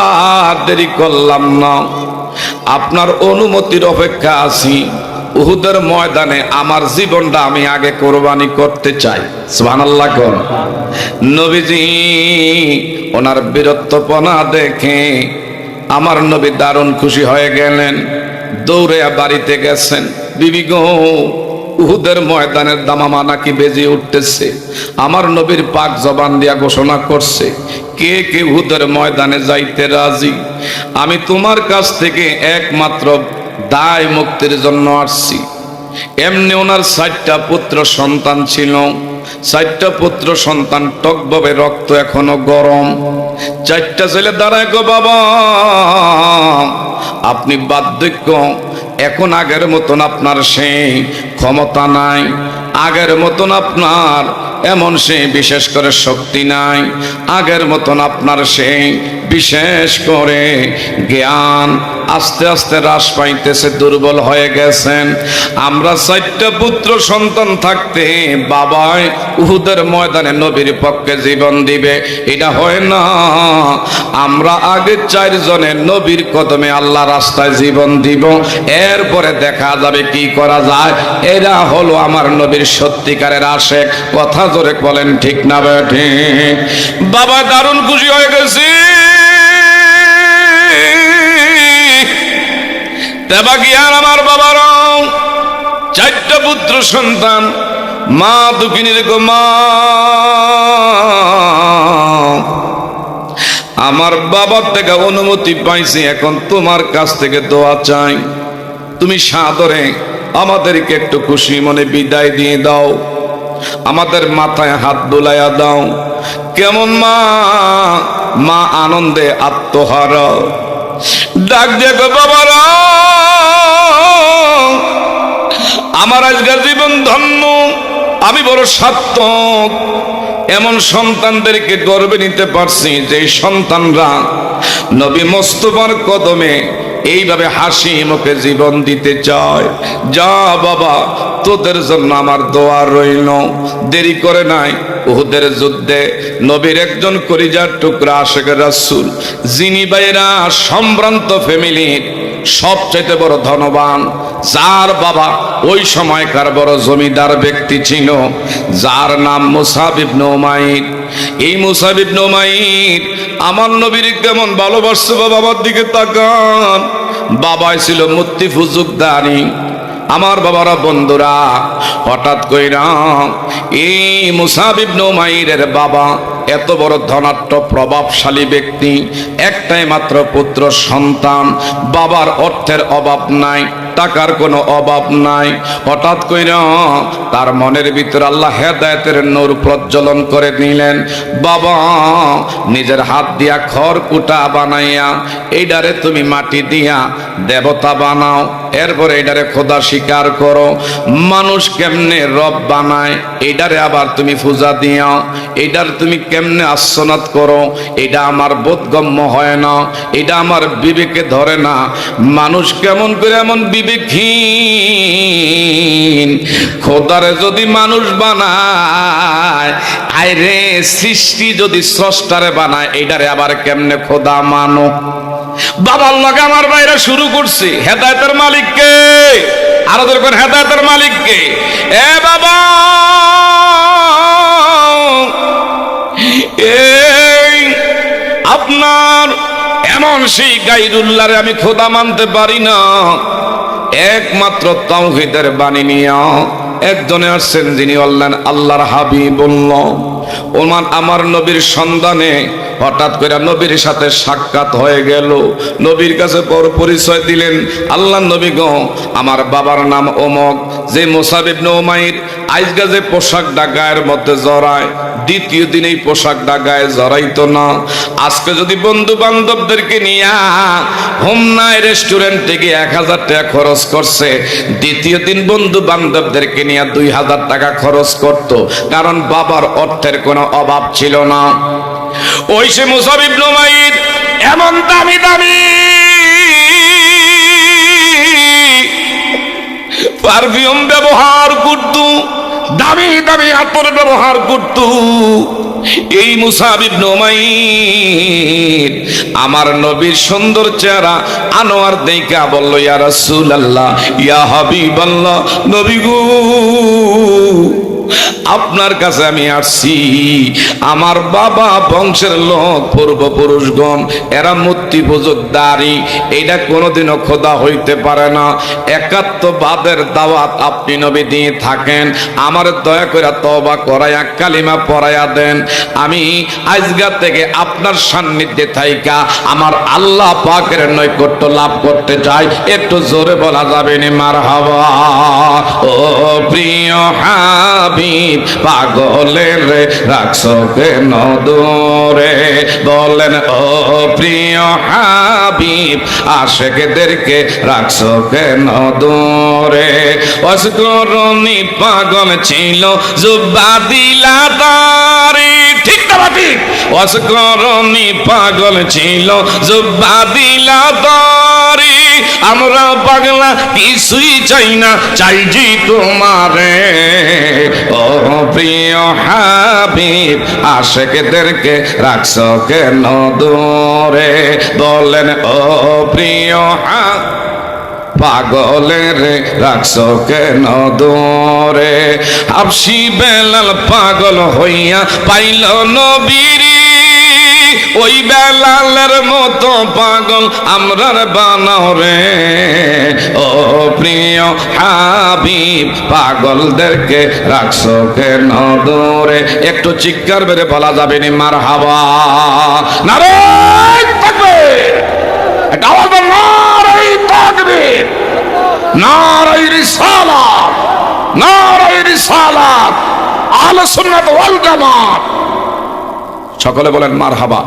আর দেরি করলাম না, আপনার অনুমতির অপেক্ষা আছি। উহুদের ময়দানে আমার জীবনটা আমি আগে কোরবানি করতে চাই। সুবহানাল্লাহ কোন নবীজি ওনার বীরত্বপনা দেখে আমার নবী দারুণ খুশি হয়ে গেলেন, দৌড়ে বাড়িতে গেছেন। বিবি গো উহুদের ময়দানের দামামা নাকি বেজে উঠতেছে। আমার নবীর পাক জবান দিয়া ঘোষণা করছে, কে কে উহুদের ময়দানে যাইতে রাজি? আমি তোমার কাছ থেকে একমাত্র দায় মুক্তির জন্য আসছি। এমনি ওনার 4টা পুত্র সন্তান ছিল। 4টা পুত্র সন্তান টকববে, রক্ত এখনো গরম। 4টা ছেলে দাঁড়ায়, গো বাবা আপনি বার্ধক্য, এখন আগের মতন আপনার সেই ক্ষমতা নাই, আগের মতন আপনার এমন সেই বিশেষ করে শক্তি নাই, আগের মতন আপনার সেই বিশেষ করে জ্ঞান আস্তে আস্তে হ্রাস পাইতেছে, দুর্বল হয়ে গেছেন। আমরা 4টা পুত্র সন্তান থাকতে বাবায় উহুদের ময়দানে নবীর পক্ষে জীবন দিবে, এটা হয় না। আমরা আগে 4 জনে নবীর কদমে আল্লাহ রাস্তায় জীবন দিব, এরপরে দেখা যাবে কি করা যায়। এরা হলো আমার নবীর সত্যিকারের আশেক। কথা জোরে বলেন ঠিক না বেঠি? বাবা দারুণ খুশি হয়ে গেছি। তেবা কি আর আমার বাবারা 4টা পুত্র সন্তান, মা দুঃখিনীর গো মা, আমার বাবার থেকে অনুমতি পাইছি, এখন তোমার কাছ থেকে দোয়া চাই। তুমি সাদরে আমাদেরকে একটু খুশি মনে বিদায় দিয়ে দাও, আমাদের মাথায় হাত বুলাইয়া দাও। কেমন মা? মা আনন্দে আত্মহারা, ডাক দিয়ে গো বাবারা, আমার আজকের জীবন ধন্য, আমি বড় সার্থক। এমন সন্তানদেরকে গর্বে নিতে পারছি যে সন্তানরা নবী মোস্তফার কদমে এইভাবে হাসি মুখে জীবন দিতে চায়। যা বাবা, তোদের জন্য আমার দোয়া রইল। দেরি করে নাই, উহুদের যুদ্ধে নবীর একজন কলিজার টুকরা আশিক রাসূল, যিনি বাইরা সম্ভ্রান্ত ফ্যামিলির সবচাইতে বড় ধনবান, যার বাবা ওই সময়কার বড় জমিদার ব্যক্তি ছিল, যার নাম মুসাব ইবনে উমাইর। এই মুসাব ইবনে উমাইর আমার নবীর কেমন ভালোবাসছে, বাবার দিকে তাকান। বাবাই ছিল মুফতি ফুজুকদারি। আমার বাবারা বন্ধুরা, হঠাৎ কইরা এই মুসাব ইবনে উমাইরের বাবা এত বড় ধনাঢ্য প্রভাবশালী ব্যক্তি, একটাই মাত্র পুত্র সন্তান, বাবার অর্থের অভাব নাই, টাকার কোনো অভাব নাই। হঠাৎ কইরা তার মনের ভিতর আল্লাহ হেদায়েতের নূর প্রজ্বলন করে দিলেন। বাবা নিজের হাত দিয়া খড়কুটা বানাইয়া এইডারে তুমি মাটি দিয়া দেবতা বানাও, এরপরে এইডারে খোদা স্বীকার করো। মানুষ কেমনে রব বানায় এইডারে আবার তুমি পূজা দিও, এইডার তুমি কেমনে আস্সনাত করো, এটা আমার বোধগম্য হয় না, এটা আমার বিবেকে ধরে না। মানুষ কেমন করে এমন বিবেকহীন, খোদারে যদি মানুষ বানায়, আইরে সৃষ্টি যদি স্রষ্টারে বানায়, এইটারে আবার কেমনে খোদা মানো। বাবার লগে আমার বাইরে শুরু করছে, হেদায়েতের মালিক কে? আরো দেখুন, হেদায়েতের মালিক কে? এ বাবা, এই আপনার এমন সেই গায়রুল্লাহরে আমি খোদা মানতে পারি না। একমাত্র তাওহীদের বাণী নিয়া একজনে আসছেন, যিনি বললেন আল্লাহর হাবিবুল্লাহ। ওমান আমার নবীর সন্ধানে হঠাৎ করে নবীর সাথে সাক্ষাৎ হয়ে গেল। নবীর কাছে পরিচয় দিলেন, আল্লাহ নবী গো, আমার বাবার নাম অমক, যে মুসাব ইবনে উমাইর আজকে যে পোশাকটা গায়ের মধ্যে জড়ায়, দ্বিতীয় দিন এই পোশাকটা গায়ে জড়াইতো না। আজকে যদি বন্ধু বান্ধবদেরকে নিয়ে হোমনায় রেস্টুরেন্টে গিয়ে 1000 টাকা খরচ করছে, দ্বিতীয় দিন বন্ধু বান্ধবদেরকে নিয়ে 2000 টাকা খরচ করত, কারণ বাবার অর্থের কোনো অভাব ছিল না। ওই সে মুসাব ইবনে উমাইর এমন দামি দামি পারফিউম ব্যবহার করত, দামি দামি আতর ব্যবহার করত। এই মুসাব ইবনে উমাইর আমার নবীর সুন্দর চেহারা আনোয়ার দেইখা বলল, ইয়া রাসূলুল্লাহ, ইয়া হাবিবাল্লাহ, নবী গো, আপনার কাছে আমি আসছি। আমার বাবা বংশের লোক, পূর্বপুরুষগণ, এরা মূর্তি পূজকদারি, এটা কোনোদিনও খোদা হইতে পারে না। একাত্মবাদের দাওয়াত আপনি নবী দিয়ে থাকেন, আমার দয়া করে তওবা করাইয়া কালিমা পড়াইয়া দেন। আমি আজগা থেকে আপনার সান্নিধ্যে থাইকা আমার আল্লাহ পাকের নৈকট্য লাভ করতে চাই। একটু জোরে বলা যাবে না মারহাবা? ও প্রিয় হাবিব হাবিব পাগলের রাখছো কেন দূরে বলেন ও প্রিয় হাবিব আশেকদেরকে রাখছো কেন দূরে অসকরণী পাগল ছিল জুব্বা দিলা তারে ঠিক না ঠিক অসকরণী পাগল ছিল জুব্বা দিলা তারে আমরা পাগলা কিছুই চাই না চাই জি তোমারে ও প্রিয় হাবিব আশেকদেরকে রাখছো কেন দূরে বলেন ও প্রিয় হাবিব পাগলের রাখছো কেন দূরে হাবশি বেলাল পাগল হইয়া পাইল নবীরে ওই বেলালের মতো পাগল আমরার বানাও রে ও প্রিয় হাবিব পাগলদেরকে রাখছো কেন দূরে একটু চিৎকার বেড়ে বলা যাবে নি মারহাবা নারে তাকবীর এটা আওয়াজ নারে তাকবীর নারে রিসালাত নারে রিসালাত আহলে সুন্নাত ওয়াল জামাত সকলে বলেন মারহাবা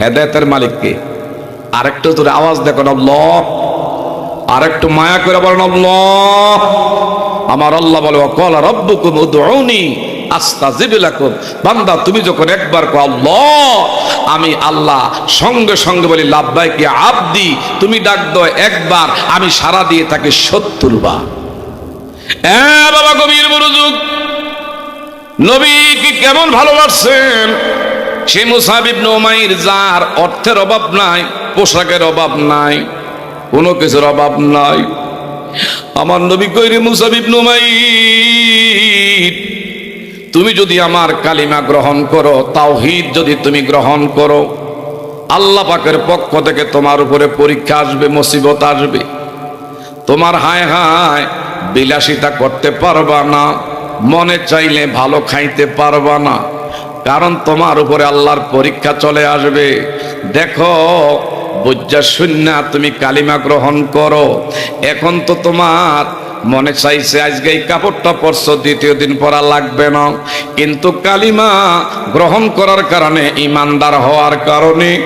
হেদায়েতের মালিক কে আরেকটু জোরে আওয়াজ দেখুন আল্লাহ আরেকটু মায়া করে বলেন আল্লাহ আমার আল্লাহ বলে ওয়াকাল রাব্বুকুম উদউনি আস্তাজিব লাকুম বান্দা তুমি যখন একবার কও আল্লাহ আমি আল্লাহ সঙ্গে সঙ্গে বলি লাব্বাইক ইয়া আবদি তুমি ডাক দাও একবার আমি সাড়া দিয়ে থাকি 70 বার বাবা গভীর মনোযোগ নবী কি কেমন ভালোবাসেন সে মুসাব ইবনে উমাইর যার অর্থের অভাব নাই পোশাকের অভাব নাই কোনো কিছুর অভাব নাই আমার নবী কইরে মুসাব ইবনে উমাইর তুমি যদি আমার কালিমা গ্রহণ করো তাওহীদ যদি তুমি গ্রহণ করো আল্লাহ পাকের পক্ষ থেকে তোমার উপরে পরীক্ষা আসবে মুসিবত আসবে তোমার হায় হায় বিলাসিতা করতে পারবা না মনে চাইলে ভালো খাইতে পারবা না কারণ তোমার উপরে আল্লাহর পরীক্ষা চলে আসবে দেখো বুঝা শুননা তুমি কালিমা গ্রহণ করো এখন তো তোমার মনে চাইছে আজকে এই কাপড়টা পরছো দ্বিতীয় দিন পরা লাগবে না কিন্তু কালিমা গ্রহণ করার কারণে ইমানদার হওয়ার কারণে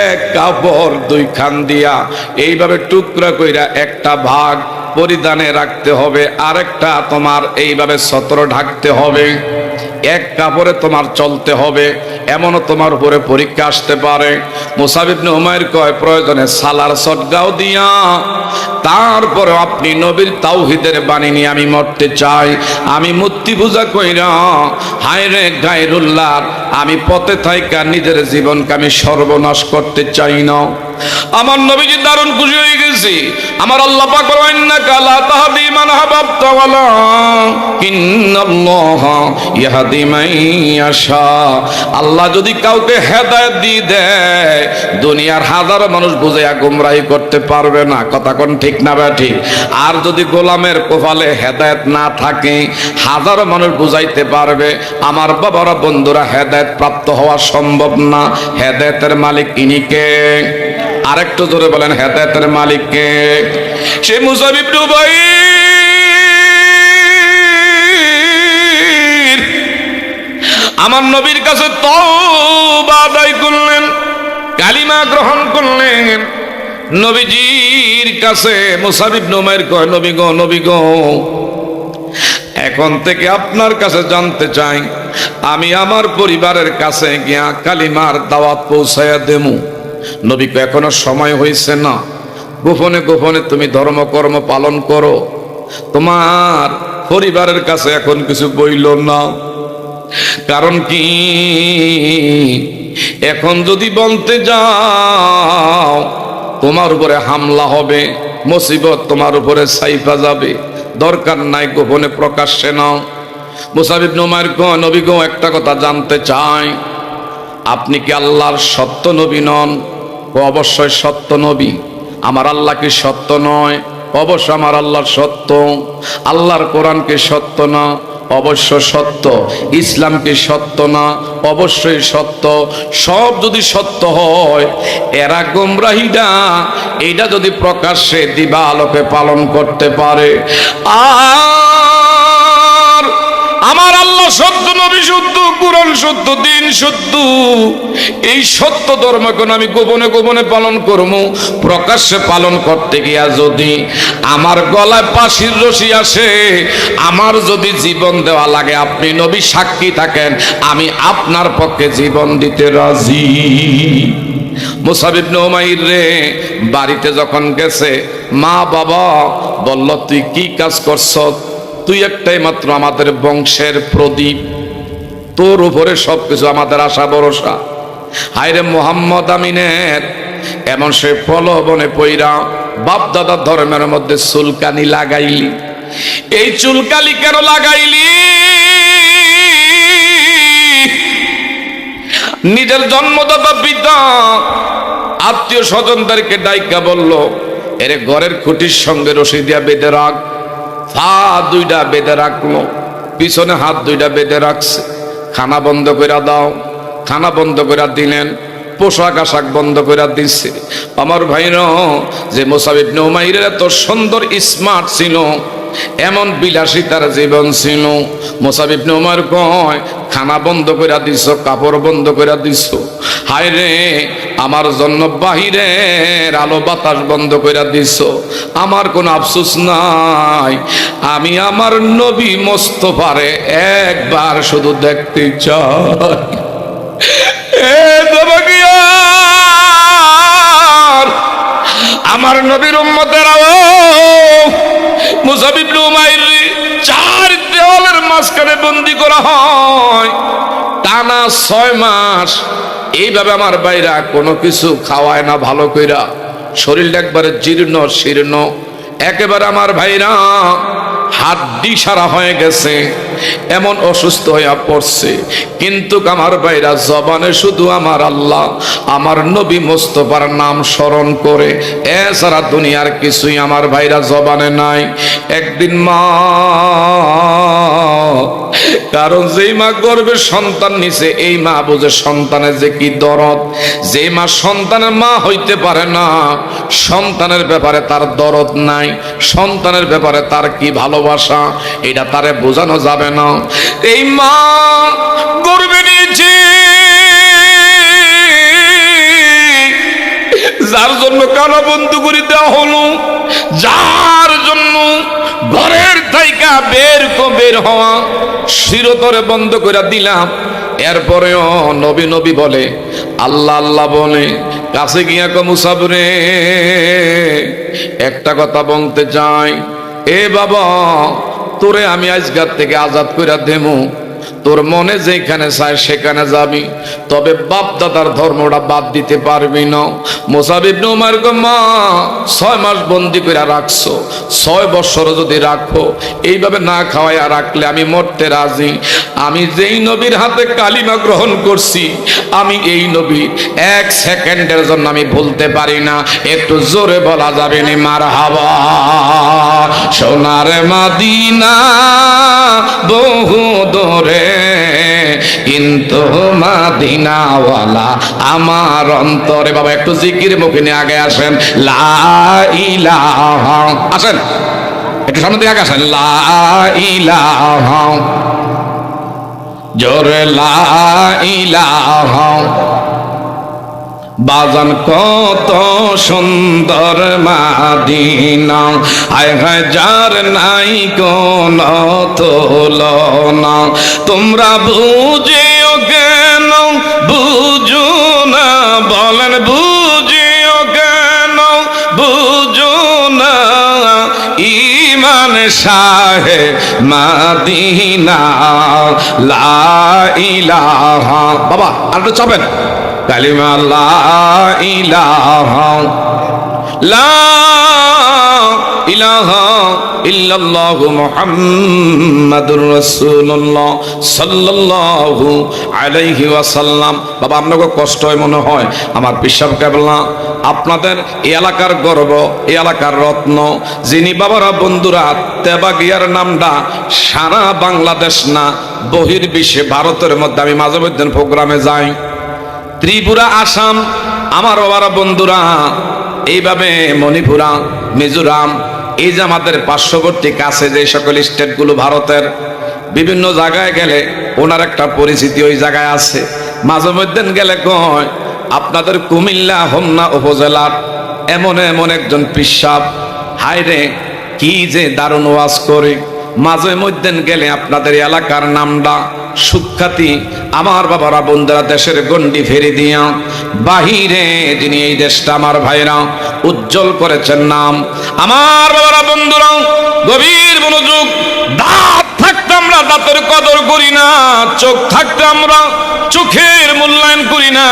এক কাপড় দুই খান দিয়া এইভাবে টুকরা কইরা একটা ভাগ পরিধানে রাখতে হবে আরেকটা তোমার এইভাবে ছত্র ঢাকতে হবে এক কাপড়ে তোমার চলতে হবে এমনও তোমার উপরে পরীক্ষা আসতে পারে মুসাব ইবনে উমাইর কয় প্রয়োজনে সালার সদগাও দিয়া তারপরে আপনি নবীর তাওহীদের বাণী নিয়ে আমি মরতে চাই আমি মূর্তি পূজা কইরা হায় রে গায়রুল্লাহ আমি পথে থাইকা নিজের জীবনকে আমি সর্বনাশ করতে চাই না আমার নবীজি দারুণ খুশি হয়ে গেছে আমার আল্লাহ পাক বলেন ইন্নাকা লা তাহদি মান আহবাবতা ওয়ালাকিন্নাল্লাহা ইয়াহদি মান ইয়াশা আল্লাহ যদি কাউকে হেদায়েত দিয়ে দেয় দুনিয়ার হাজারো মানুষ বুঝাইয়া গোমরাহি করতে পারবে না কথা কোন ঠিক না বা ঠিক আর যদি গোলামের কপালে হেদায়েত না থাকে হাজারো মানুষ বুঝাইতে পারবে আমার বাবারা বন্ধুরা হেদায়েত প্রাপ্ত হওয়া সম্ভব না হেদায়েতের মালিক ইনি কে আরেকটু জোরে বলেন হেদায়েতের মালিক কে সে মুসাব ইবনে উমাইর আমার নবীর কাছে তওবা আদায় করলেন কালিমা গ্রহণ করলেন নবীজির কাছে মুসাব ইবনে উমাইর কয় নবী গো এখন থেকে আপনার কাছে জানতে চাই আমি আমার পরিবারের কাছে গিয়া কালিমার দাওয়াত পৌঁছায়া দেমু নবী কয় এখনো সময় হয়েছে না গোপনে গোপনে তুমি ধর্মকর্ম পালন করো তোমার পরিবারের কাছে এখন কিছু বইল না কারণ কি এখন যদি বলতে যাও তোমার উপরে হামলা হবে মুসিবত তোমার উপরে ছাইপা যাবে দরকার নাই গোপনে প্রকাশ্যে নাও মুসাব ইবনে উমাইর কয় নবী গো একটা কথা জানতে চাই আপনি কি আল্লাহর সত্য নবী নন অবশ্যই সত্য নবী আমার আল্লাহ কি সত্য নয় অবশ্য আমার আল্লাহর সত্য আল্লাহর কোরআন কি সত্য না অবশ্য সত্য ইসলাম কি সত্য না অবশ্যই সত্য সব যদি সত্য হয় এরা গোমরাহিটা এইটা যদি প্রকাশ্যে দিবালোকে পালন করতে পারে আর আমার আল্লাহ সত্য, নবী সত্য, কুরআন সত্য, দিন সত্য। এই সত্য ধর্মকে আমি গোপনে গোপনে পালন করবো। প্রকাশ্যে পালন করতে গিয়া যদি আমার গলায় ফাঁসির রশি আসে, আমার যদি জীবন দেওয়া লাগে, আপনি নবী সাক্ষী থাকেন, আমি আপনার পক্ষে জীবন দিতে রাজি। মুসাব ইবনে উমাইর রে বাড়িতে যখন গেছে, মা বাবা বলল, তুই কি কাজ করছ? তুই একটাই মাত্র আমাদের বংশের প্রদীপ, তোর উপরে সবকিছু আমাদের আশা ভরসা। হায়রে মোহাম্মদ আমিনের এমন সে প্রলোভনে পইরা বাপ দাদার ধর্মের মধ্যে চুলকানি লাগাইলি। এই চুলকালি কেন লাগাইলি? নিজের জন্মদাতা পিতা আত্মীয় স্বজনদেরকে ডাইকা বলল, এরে ঘরের খুঁটির সঙ্গে রশি দিয়া বেঁধে রাখ। পা দুইটা বেঁধে রাখলো, পিছনে হাত দুইটা বেঁধে রাখছে। খানা বন্ধ করে দাও, খানা বন্ধ করে দিলেন। পোশাক আশাক বন্ধ করে দিচ্ছে। আমার ভাইরা, যে মুসাব ইবনে উমাইরের এত সুন্দর স্মার্ট ছিল, এমন বিলাসিতার জীবন ছিল, মুসাব ইবনে উমাইর কয়, খানা বন্ধ করে দিছ, কাপড় বন্ধ করে দিছ, হায় রে আমার জন্য বাহিরের আলো বাতাস বন্ধ করে দিছ। আমার কোনো আফসোস নাই, আমি আমার নবী মোস্তফারে একবার শুধু দেখতে চাই। আমার নবীর উম্মতেরাও, মুসাব ইবনে উমাইর 4 দেওয়ালের মাঝখানে বন্দী করা হয় টানা 6 মাস। এইভাবে আমার ভাইরা কোনো কিছু খাওয়ায় না ভালো কইরা, শরীরটা একবারে জীর্ণ শীর্ণ, একেবারে আমার ভাইরা হাড্ডি সারা হয়ে গেছে, এমন অসুস্থ হয়ে পড়ছে। কিন্তু আমার ভাইরা জবানে শুধু আমার আল্লাহ, আমার নবী মোস্তফার নাম স্মরণ করে, এছাড়া দুনিয়ার কিছুই আমার ভাইরা জবানে নাই। একদিন মা, কারণ যেই মা গর্ভে সন্তান নিছে, এই মা বুঝে সন্তানের যে কি দরদ। যে মা সন্তানের মা হইতে পারে না, সন্তানের ব্যাপারে তার দরদ নাই, সন্তানের ব্যাপারে তার কি ভালোবাসা, এটা তারে বোঝানো যাবে না। এই মা গর্ভে নিয়েছে, যার জন্য কানা বন্ধ করে দেওয়া হলো, যার জন্য ঘরের থাইকা বের হওয়া শিরতরে বন্ধ করে দিলাম। এরপরেও নবী নবী বলে, আল্লাহ আল্লাহ বলে, কাছে গিয়া কো মুসাব রে একটা কথা বলতে চাই। এ বাবা, তোরে আমি আজকের থেকে আজাদ করে দেবো, তোর মনে যেখানে চায় সেখানে যাবি, তবে বাপ দাদার ধর্মটা বাদ দিতে পারবি না। মুসাব ইবনে উমাইর কো, মা 6 মাস বন্দি করে রাখছো, 6 বছর যদি রাখো, এইভাবে না খাওয়াইয়া রাখলে আমি মরতে রাজি। আমি যেই নবীর হাতে কালিমা গ্রহণ করছি, আমি এই নবী 1 সেকেন্ডের জন্য আমি ভুলতে পারি না। একটু জোরে বলা যাবে না মারহাবা। সোনার মদিনা বহু দূরে, কিন্তু মদিনাওয়ালা আমার অন্তরে। বাবা একটু জিকির মুখে নিয়ে আগে আসেন, লা ইলাহা, আসেন একটু সামনে দিকে আগে আসেন, লা ইলাহা, জোরে লা ইলাহা। বাজান কত সুন্দর মাদিনা, আয় হায় যার নাই কোন তুলনা। তোমরা বুঝিও কেন বুঝো না, বলেন বুঝিও কেন বুঝো না, ইমান শাহে মাদিনা লা ইলাহা। বাবা আর একটু চাপেন, কালিমা লা ইলাহা, লা ইলাহা ইল্লাল্লাহু মুহাম্মাদুর রাসূলুল্লাহ সাল্লাল্লাহু আলাইহি ওয়াসাল্লাম। বাবা আপনাকে কষ্ট হয় মনে হয়, আমার পিসাব কেবলা আপনাদের এই এলাকার গর্ব, এই এলাকার রত্ন, যিনি বাবারা বন্ধুরা তেবাগিয়ার নামটা সারা বাংলাদেশ না বহির্বিশ্বে, ভারতের মধ্যে আমি মাঝে মধ্যে প্রোগ্রামে যাই, ত্রিপুরা, আসাম, আমার বাবারা বন্ধুরা, এইভাবে মণিপুরা, মিজোরাম, এই যে আমাদের পার্শ্ববর্তী কাছে যে সকল স্টেটগুলো ভারতের, বিভিন্ন জায়গায় গেলে ওনার একটা পরিচিতি ওই জায়গায় আছে। মাঝে মধ্যে গেলে কয় আপনাদের কুমিল্লা হোমনা উপজেলার এমন এমন একজন পিসাব, হায় রে কি যে দারুণ ওয়াজ করে। মাঝে মধ্যে গেলে আপনাদের এলাকার নামটা সুখ্যাতি আমার বাবারা বন্ধুরা দেশের গন্ডি ফেরি দিয়া বাহিরে যিনি এই দেশটা আমার ভাইরা উজ্জ্বল করেছেন নাম। আমার বাবারা বন্ধুরা গভীর মনোযোগ, দাঁত থাকতে আমরা দাঁতের কদর করি না, চোখ থাকতে আমরা চোখের মূল্যায়ন করি না।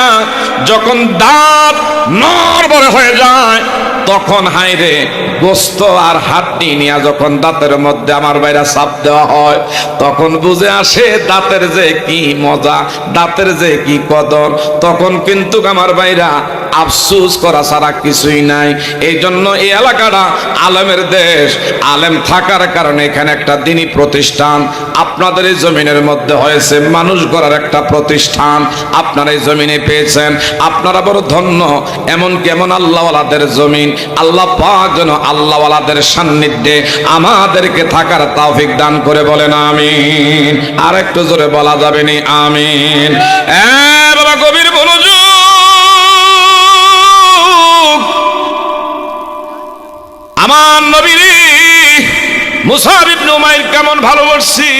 যখন দাঁত নড়বড়ে হয়ে যায় তখন হাইরে গোস্ত আর হাড্ডি নিয়ে যখন দাঁতের মধ্যে আমার বাইরা চাপ দেওয়া হয় তখন বুঝে আসে দাঁতের যে কি মজা, দাঁতের যে কি কদর। তখন কিন্তু আমার বাইরা আফসোস করা ছাড়া কিছুই নাই। এই জন্য এই এলাকাটা আলেমের দেশ, আলেম থাকার কারণে এখানে একটা দ্বীনি প্রতিষ্ঠান আপনাদের এই জমিনের মধ্যে হয়েছে, মানুষ গড়ার একটা প্রতিষ্ঠান আপনারা এই জমিনে পেয়েছেন। আপনারা বড় ধন্য। এমনকি এমন আল্লাহওয়ালাদের জমিন, আল্লাহ পাক যেন আল্লাহওয়ালাদের সান্নিধ্যে আমাদেরকে থাকার তৌফিক দান করে, বলেন আমিন। আর একটু জোরে বলা যাবে নি আমিন? বাবা গভীর মনোযোগ। আমার নবীর মুসাব ইবনে উমাইর কেমন ভালোবাসি।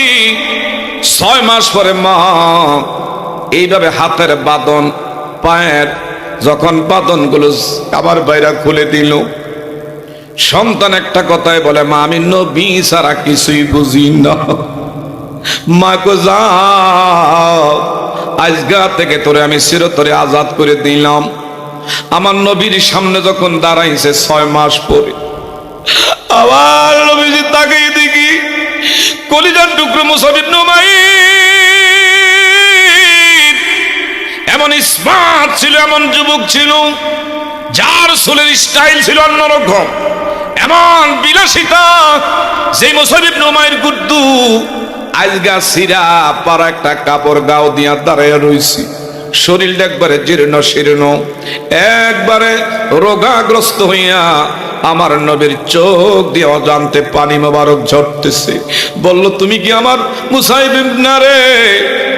6 মাস পরে মা এইভাবে হাতের বাঁধন, পায়ের যখন বাঁধনগুলো আবার বাইরা খুলে দিল, সন্তান একটা কথাই বলে, মা আমি নবী ছাড়া কিছুই বুঝি না। মা কো যাও, আজগা থেকে তোরে আমি চিরতরে আজাদ করে দিলাম। আমার নবীর সামনে যখন দাঁড়াইছে 6 মাস পরে, আবার নবীজি তাকিয়ে দেখি কলিজার টুকরো মুসাব ইবনে উমাইর এমন স্মার্ট ছিল, এমন যুবক ছিল, যার চুলের স্টাইল ছিল অন্যরকম, এমন বিলাসিতা। যেই মুসাব ইবনে উমাইর গুড্ডু আজগা সিরা পারা একটা কাপড় গাও দিয়া দাঁড়াইয়া রইছি, শরীরটা একবারে জীর্ণ শীর্ণ, একবারে রোগাগ্রস্ত হইয়া আমার নবীর চোখ দিয়ে অজান্তে পানি মোবারক ঝরতেছে। বলল, তুমি কি আমার মুসাইব ইবনে রে?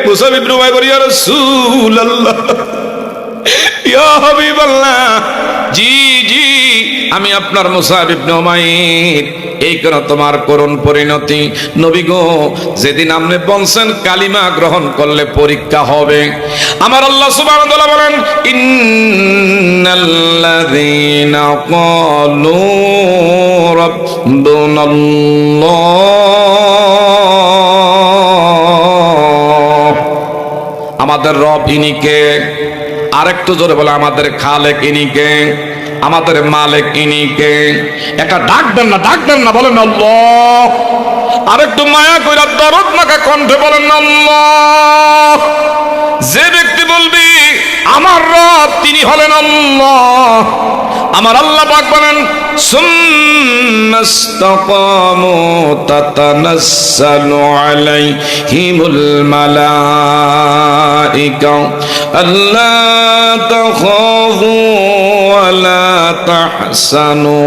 মুসাইব ইবনে উমাইর, ইয়া রাসূলুল্লাহ, ইয়া হাবিবাল্লাহ, জি জি আমি আপনার মুসাইব ইবনে উমাইর। এই কেন তোমার করুণ পরিণতি? নবী গো, যেদিন আপনি বলছেন কালিমা গ্রহণ করলে পরীক্ষা হবে, আমার আল্লাহ সুবহানাহু ওয়া তাআলা বলেন, ইন্নাল্লাযীনা ক্বালু রাব্বুনাল্লাহ, আমাদের রব ইনিকে। আরেকটু জোরে বলে, আমাদের খালেক ইনিকে, আমাদের মালিক ইনিকে। একটা ডাকবেন না, ডাকবেন না, বলেন আল্লাহ। আরেকটু মায়া কইরা দরদ মাখা কণ্ঠে বলেন আল্লাহ। যে ব্যক্তি বলবি আমার রব, তিনি হলেন আল্লাহ। আমার আল্লাহ পাক বলেন, সুম্মাস্তাকামু তাতানাজ্জালু আলাইহিমুল মালাইকা আল্লা তাখাফু ওয়া লা তাহসানু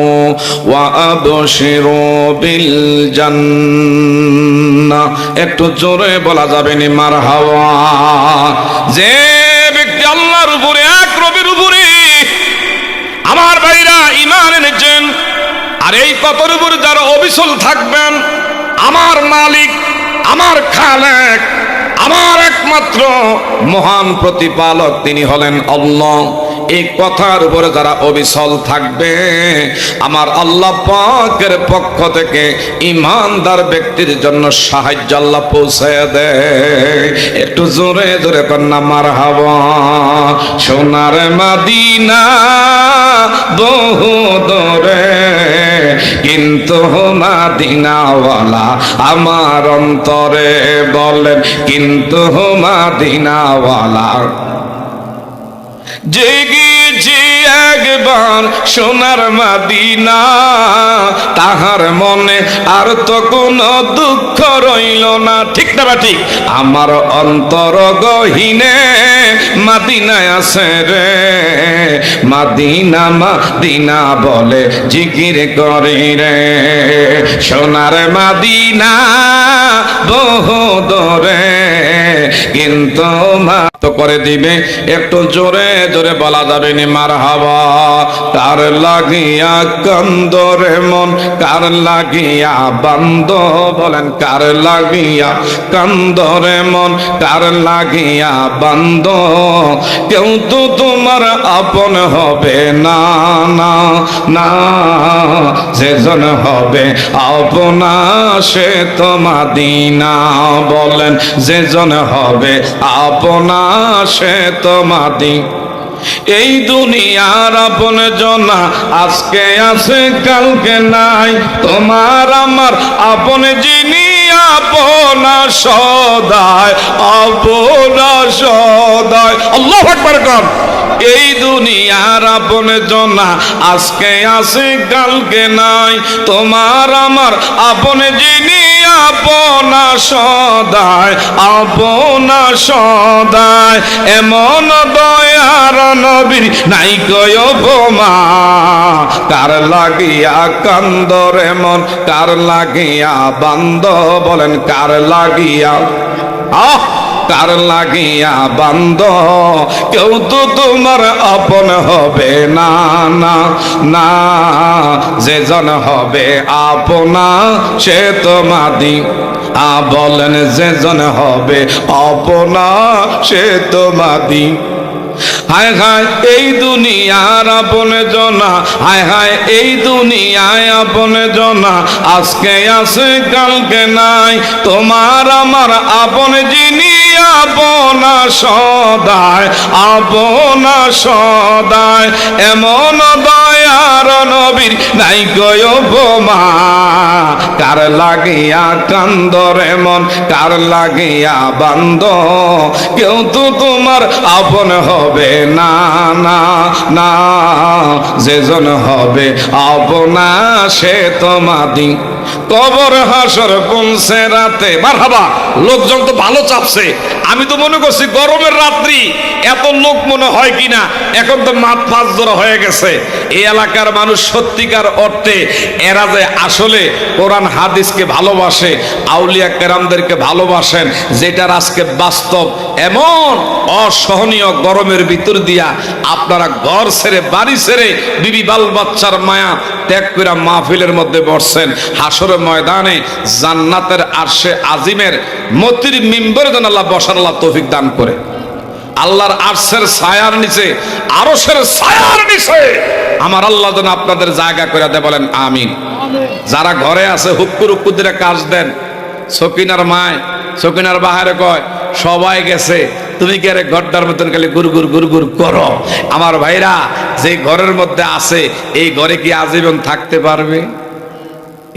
ওয়া আবশিরু বিল জান্নাহ। একটু জোরে বলা যাবে নি মারহাবা? যে ব্যক্তি আল্লাহর উপরে, এক রবের উপরে আমার ভাইরা ঈমান এনেছেন, আর এই কথার উপরে যারা অবিচল থাকবেন, আমার মালিক, আমার খালেক, আমার একমাত্র মহান প্রতিপালক তিনি হলেন আল্লাহ, এই কথার উপরে যারা অবিচল থাকবে, আমার আল্লাহ পাকের পক্ষ থেকে ঈমানদার ব্যক্তির জন্য সাহায্য আল্লাহ পৌঁছায় দেয়। একটু জোরে জোরে কন্যা মারহাবা। সোনার মদিনা বহু দূরে, কিন্তু মদিনাওয়ালা আমার অন্তরে, বলেন কিন্তু মদিনাওয়ালা। জেগেছি একবার সোনার মদিনা, তাহার মনে আর তো কোনো দুঃখ রইল না। ঠিক না বা ঠিক? আমার অন্তর গহীনে মদিনায় আছে রে, মাদিনা মাদিনা বলে জিকির করে রে, সোনার মাদিনা বহু দূরে কিন্তু মা তো করে দিবে, একটু জোরে জোরে বলা যাবে নি মারহাবা। কার লাগিয়া কান্দরে মন, কার লাগিয়া বান্দ, বলেন কার লাগিয়া কান্দরে মন, কার লাগিয়া বান্দ, কেউ তো তোমার আপন হবে না না না, যেজন হবে আপনা সে তো মাদিনা, বলেন যেজন হবে আপনা সে তো মাদিনা। এই দুনিয়ার আপন জনা আজকে আছে কালকে নাই, তোমার আমার আপন যিনি আপনা সদায়, আপনা সদায়। আল্লাহু আকবার কর। এই দুনিয়ার আপন জনা আজকে আছে কালকে নাই, তোমার আমার আপন যিনি আপনা সদায়, আপনা সদায়। এমন দয়ার নবীর নাই কয় উপমা, কার লাগিয়া কান্দরে মন, কার লাগিয়া বান্দ, বলেন কার লাগিয়া কার লাগিয়া বান্দ, কেউ তো তোমার আপন হবে না না না, যেজন হবে আপনা সে তো মাদি, বলেন যেজন হবে আপনা সে তো মাদি। হায় হায় এই দুনিয়ার আপন জনা, হায় হায় এই দুনিয়ায় আপন জনা আজকে আছে কালকে নাই, তোমার আমার আপন যিনি আপনা সদায়, আপনা সদায়। এমন দয়ার নবীর নাই কয় উপমা, কার লাগিয়া কান্দরে মন, কার লাগিয়া বান্দ, কেউ তো তোমার আপন হবে না না না, যেজন হবে আপনা সে তো মাদি। কবর হাসর পৌঁছে রাতে, মারহাবা। লোকজন তো ভালো চাপছে, আমি তো মনে করছি গরমের রাত্রি এত লোক মনে হয় কিনা, এখন তো মাঠ পাঁচ জোড়া হয়ে গেছে। এই এলাকার মানুষ সত্যিকার অর্থে এরা যে আসলে কোরআন হাদিসকে ভালোবাসে, আউলিয়া কেরামদেরকে ভালোবাসেন, যেটার আজকে বাস্তব। এমন অসহনীয় গরমের ভিতর দিয়া আপনারা ঘর ছেড়ে বাড়ি ছেড়ে বিবি বাল বাচ্চার মায়া ত্যাগ করে মাহফিলের মধ্যে বসছেন। হাসরের ময়দানে জান্নাতের আরশে আজিমের মতির মিম্বরে যেন আল্লাহ বসার আল্লাহ তৌফিক দান করে। আল্লাহর আরশের ছায়ার নিচে, আরশের ছায়ার নিচে আমার আল্লাহ যেন আপনাদের জায়গা করে দেয়, বলেন আমিন। যারা ঘরে আছে হুক্কুর হুক্কুর দিয়ে কাজ দেন। সকিনার মায়, সকিনার বাহারে কয় সবাই গেছে, তুমি কি আরে ঘরটার মতন খালি গুরগুর গুরগুর করো। আমার ভাইরা, যে ঘরের মধ্যে আছে এই ঘরে কি আজীবন থাকতে পারবে?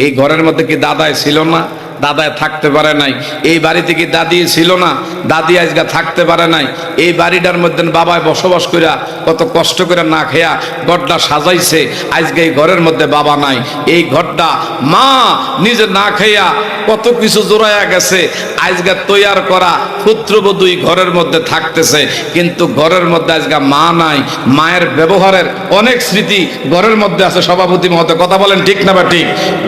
এই ঘরের মধ্যে কি দাদাই ছিল না? দাদায় থাকতে পারে নাই। এই বাড়িতে কি দাদি ছিল না? দাদি আজকে থাকতে পারে নাই। এই বাড়িটার মধ্যে বাবায় বসবাস করিয়া কত কষ্ট করে না খেয়া ঘরটা সাজাইছে, আজকে এই ঘরের মধ্যে বাবা নাই। এই ঘরটা মা নিজে না খেয়া কত কিছু জোড়াইয়া গেছে, আজকে তৈয়ার করা পুত্রবধূ ঘরের মধ্যে থাকতেছে, কিন্তু ঘরের মধ্যে আজকে মা নাই। মায়ের ব্যবহারের অনেক স্মৃতি ঘরের মধ্যে আছে। সভাপতি মহোদয় কথা বলেন ঠিক না বা ঠিক?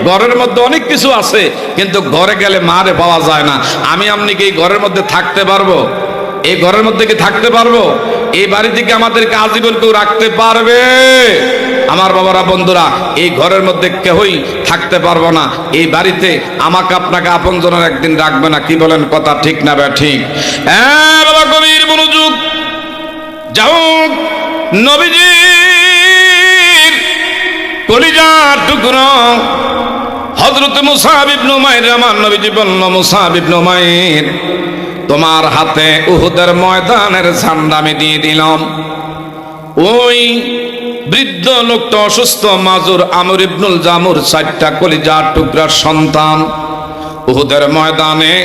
ঘরের মধ্যে অনেক কিছু আছে, কিন্তু ঘরে গেলে মারে পাওয়া যায় না। আমি আপনি কি এই ঘরের মধ্যে থাকতে পারবো? এই ঘরের মধ্যে কি থাকতে পারবো? এই বাড়ি থেকে আমাদেরকে আজীবন কেউ রাখতে পারবে? আমার বাবারা, বন্ধুরা, এই ঘরের মধ্যে কেউই থাকতে পারবো না। এই বাড়িতে আমাকে আপনাকে আপনজনের একদিন রাখবে না। কি বলেন কথা ঠিক না বা ঠিক? বাবা কবির মনোযোগ যাও। নবীজির কলিজার টুকরো হযরত মুসাব ইবনে উমাইর, আমার নবীজি বলল, মুসাব ইবনে উমাইর, তোমার হাতে উহুদের ময়দানের ঝান্ডা আমি দিয়ে দিলাম। ওই বৃদ্ধ লোকটা অসুস্থ, মাজুর, আমর ইবনুল জামুর, 4টা কলিজার টুকরার সন্তান উহুদের ময়দানে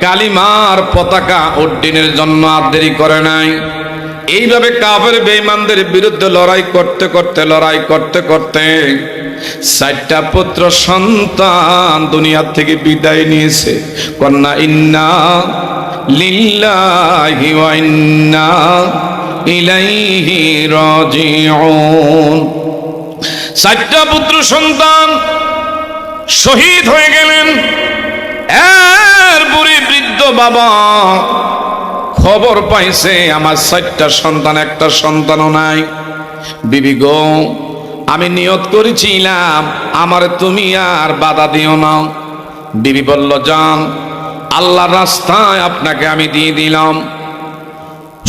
কালিমার পতাকা উড্ডীনের জন্য আর দেরি করে নাই। এইভাবে কাফের বেঈমানদের বিরুদ্ধে লড়াই করতে করতে 4টা পুত্র সন্তান দুনিয়া থেকে বিদায় নিয়েছে। কন্যা ইন্না লিল্লাহি ওয়া ইন্না ইলাইহি রাজিউন। চারটা পুত্র সন্তান শহীদ হয়ে গেলেন। এরপরে বৃদ্ধ বাবা খবর পাইছে আমার চারটা সন্তান, একটা সন্তানও নাই। বিবি গো, আমি নিয়ত করেছিলাম আমার তুমি আর বাধা দিও না। বিবি বলল, যান, আল্লাহর রাস্তায় আপনাকে আমি দিয়ে দিলাম।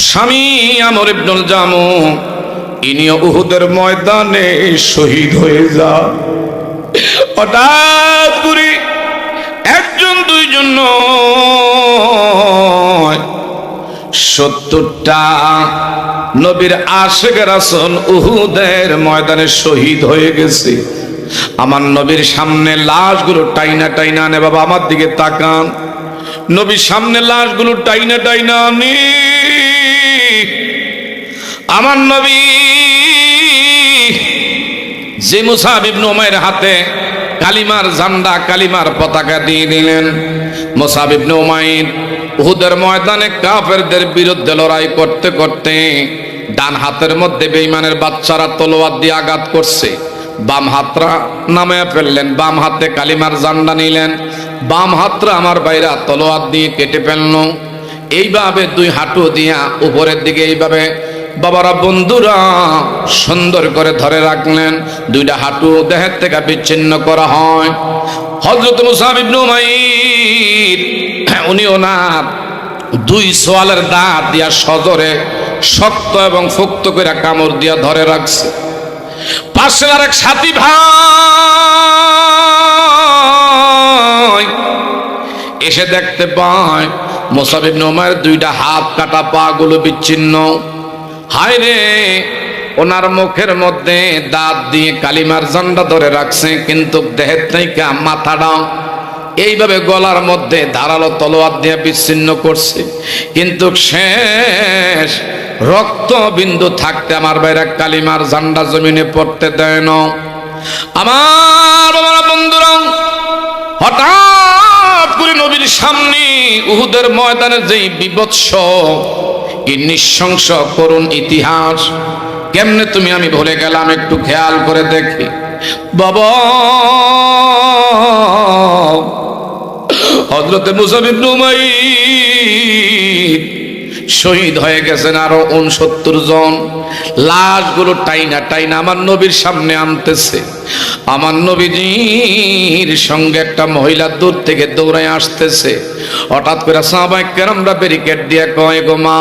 স্বামী আমর ইবনুল জামু ইনিও উহুদের ময়দানে শহীদ হয়ে যান। হঠাৎ করে একজন দুইজন নয়, 70টা নবীর আশিক রাসূল উহুদের ময়দানে শহীদ হয়ে গেছে। আমার নবীর সামনে লাশগুলো টাইনা টাইনা আনে। বাবা আমার দিকে তাকান। নবীর সামনে লাশগুলো টাইনা টাইনা আনে। আমার নবী যে মুসাব ইবনে উমাইর হাতে কালিমার ঝান্ডা, কালিমার পতাকা দিয়ে দিলেন। মুসাব ইবনে উমাইর উহুদের ময়দানে কাফেরদের বিরুদ্ধে লড়াই করতে করতে ডান হাতের মধ্যে বেঈমানের বাচ্চারা তলোয়ার দিয়ে আঘাত করছে, বাম হাতরা নামায়া ফেললেন, বাম হাতে কালিমার ঝান্ডা নিলেন, বাম হাতরা আমার ভাইরা তলোয়ার দিয়ে কেটে ফেলল। এইভাবে দুই হাঁটু দিয়া উপরের দিকে এইভাবে বাবারা বন্ধুরা সুন্দর করে ধরে রাখলেন। দুইটা হাঁটু দেহের থেকে বিচ্ছিন্ন করা হয়। হযরত মুসাব ইবনে উমাইর উনি ওনার দুই সোয়ালের দাঁত দিয়া সজরে শক্ত এবং ফুক্ত করে কামড় দিয়া ধরে রাখছে। পাশের আরেক সাথী ভাই এসে দেখতে পায় মুসাব ইবনে উমাইর দুইটা হাত কাটা, পা গুলো বিচ্ছিন্ন। হায় রে, ওনার মুখের মধ্যে দাঁত দিয়ে কালিমার ঝান্ডা ধরে রাখছে, কিন্তু দেহের থেকে মাথাটা এইভাবে গলার মধ্যে ধারালো তলোয়ার দিয়ে বিচ্ছিন্ন করছে, কিন্তু শেষ রক্ত বিন্দু থাকতে আমার বাইরে কালিমার ঝান্ডা জমিনে পড়তে দেয় না। আমার বন্ধুরা, হঠাৎ করে নবীর সামনে উহুদের ময়দানে যেই বিভৎস এই নৃশংস করুণ ইতিহাস কেমনে তুমি আমি ভুলে গেলাম, একটু খেয়াল করে দেখি। বাবা হযরতে মুসাব ইবনে উমাইর শহীদ হয়ে গেছেন আরো 69 জন। লাশগুলো টাইনা টাইনা আমার নবীর সামনে আনতেছে। আমার নবীজির সঙ্গে একটা মহিলা দূর থেকে দৌড়ায় আসতেছে। হঠাৎ করে সাহাবায়ে কেরামরা ব্যারিকেড দিয়ে কয়, গো মা,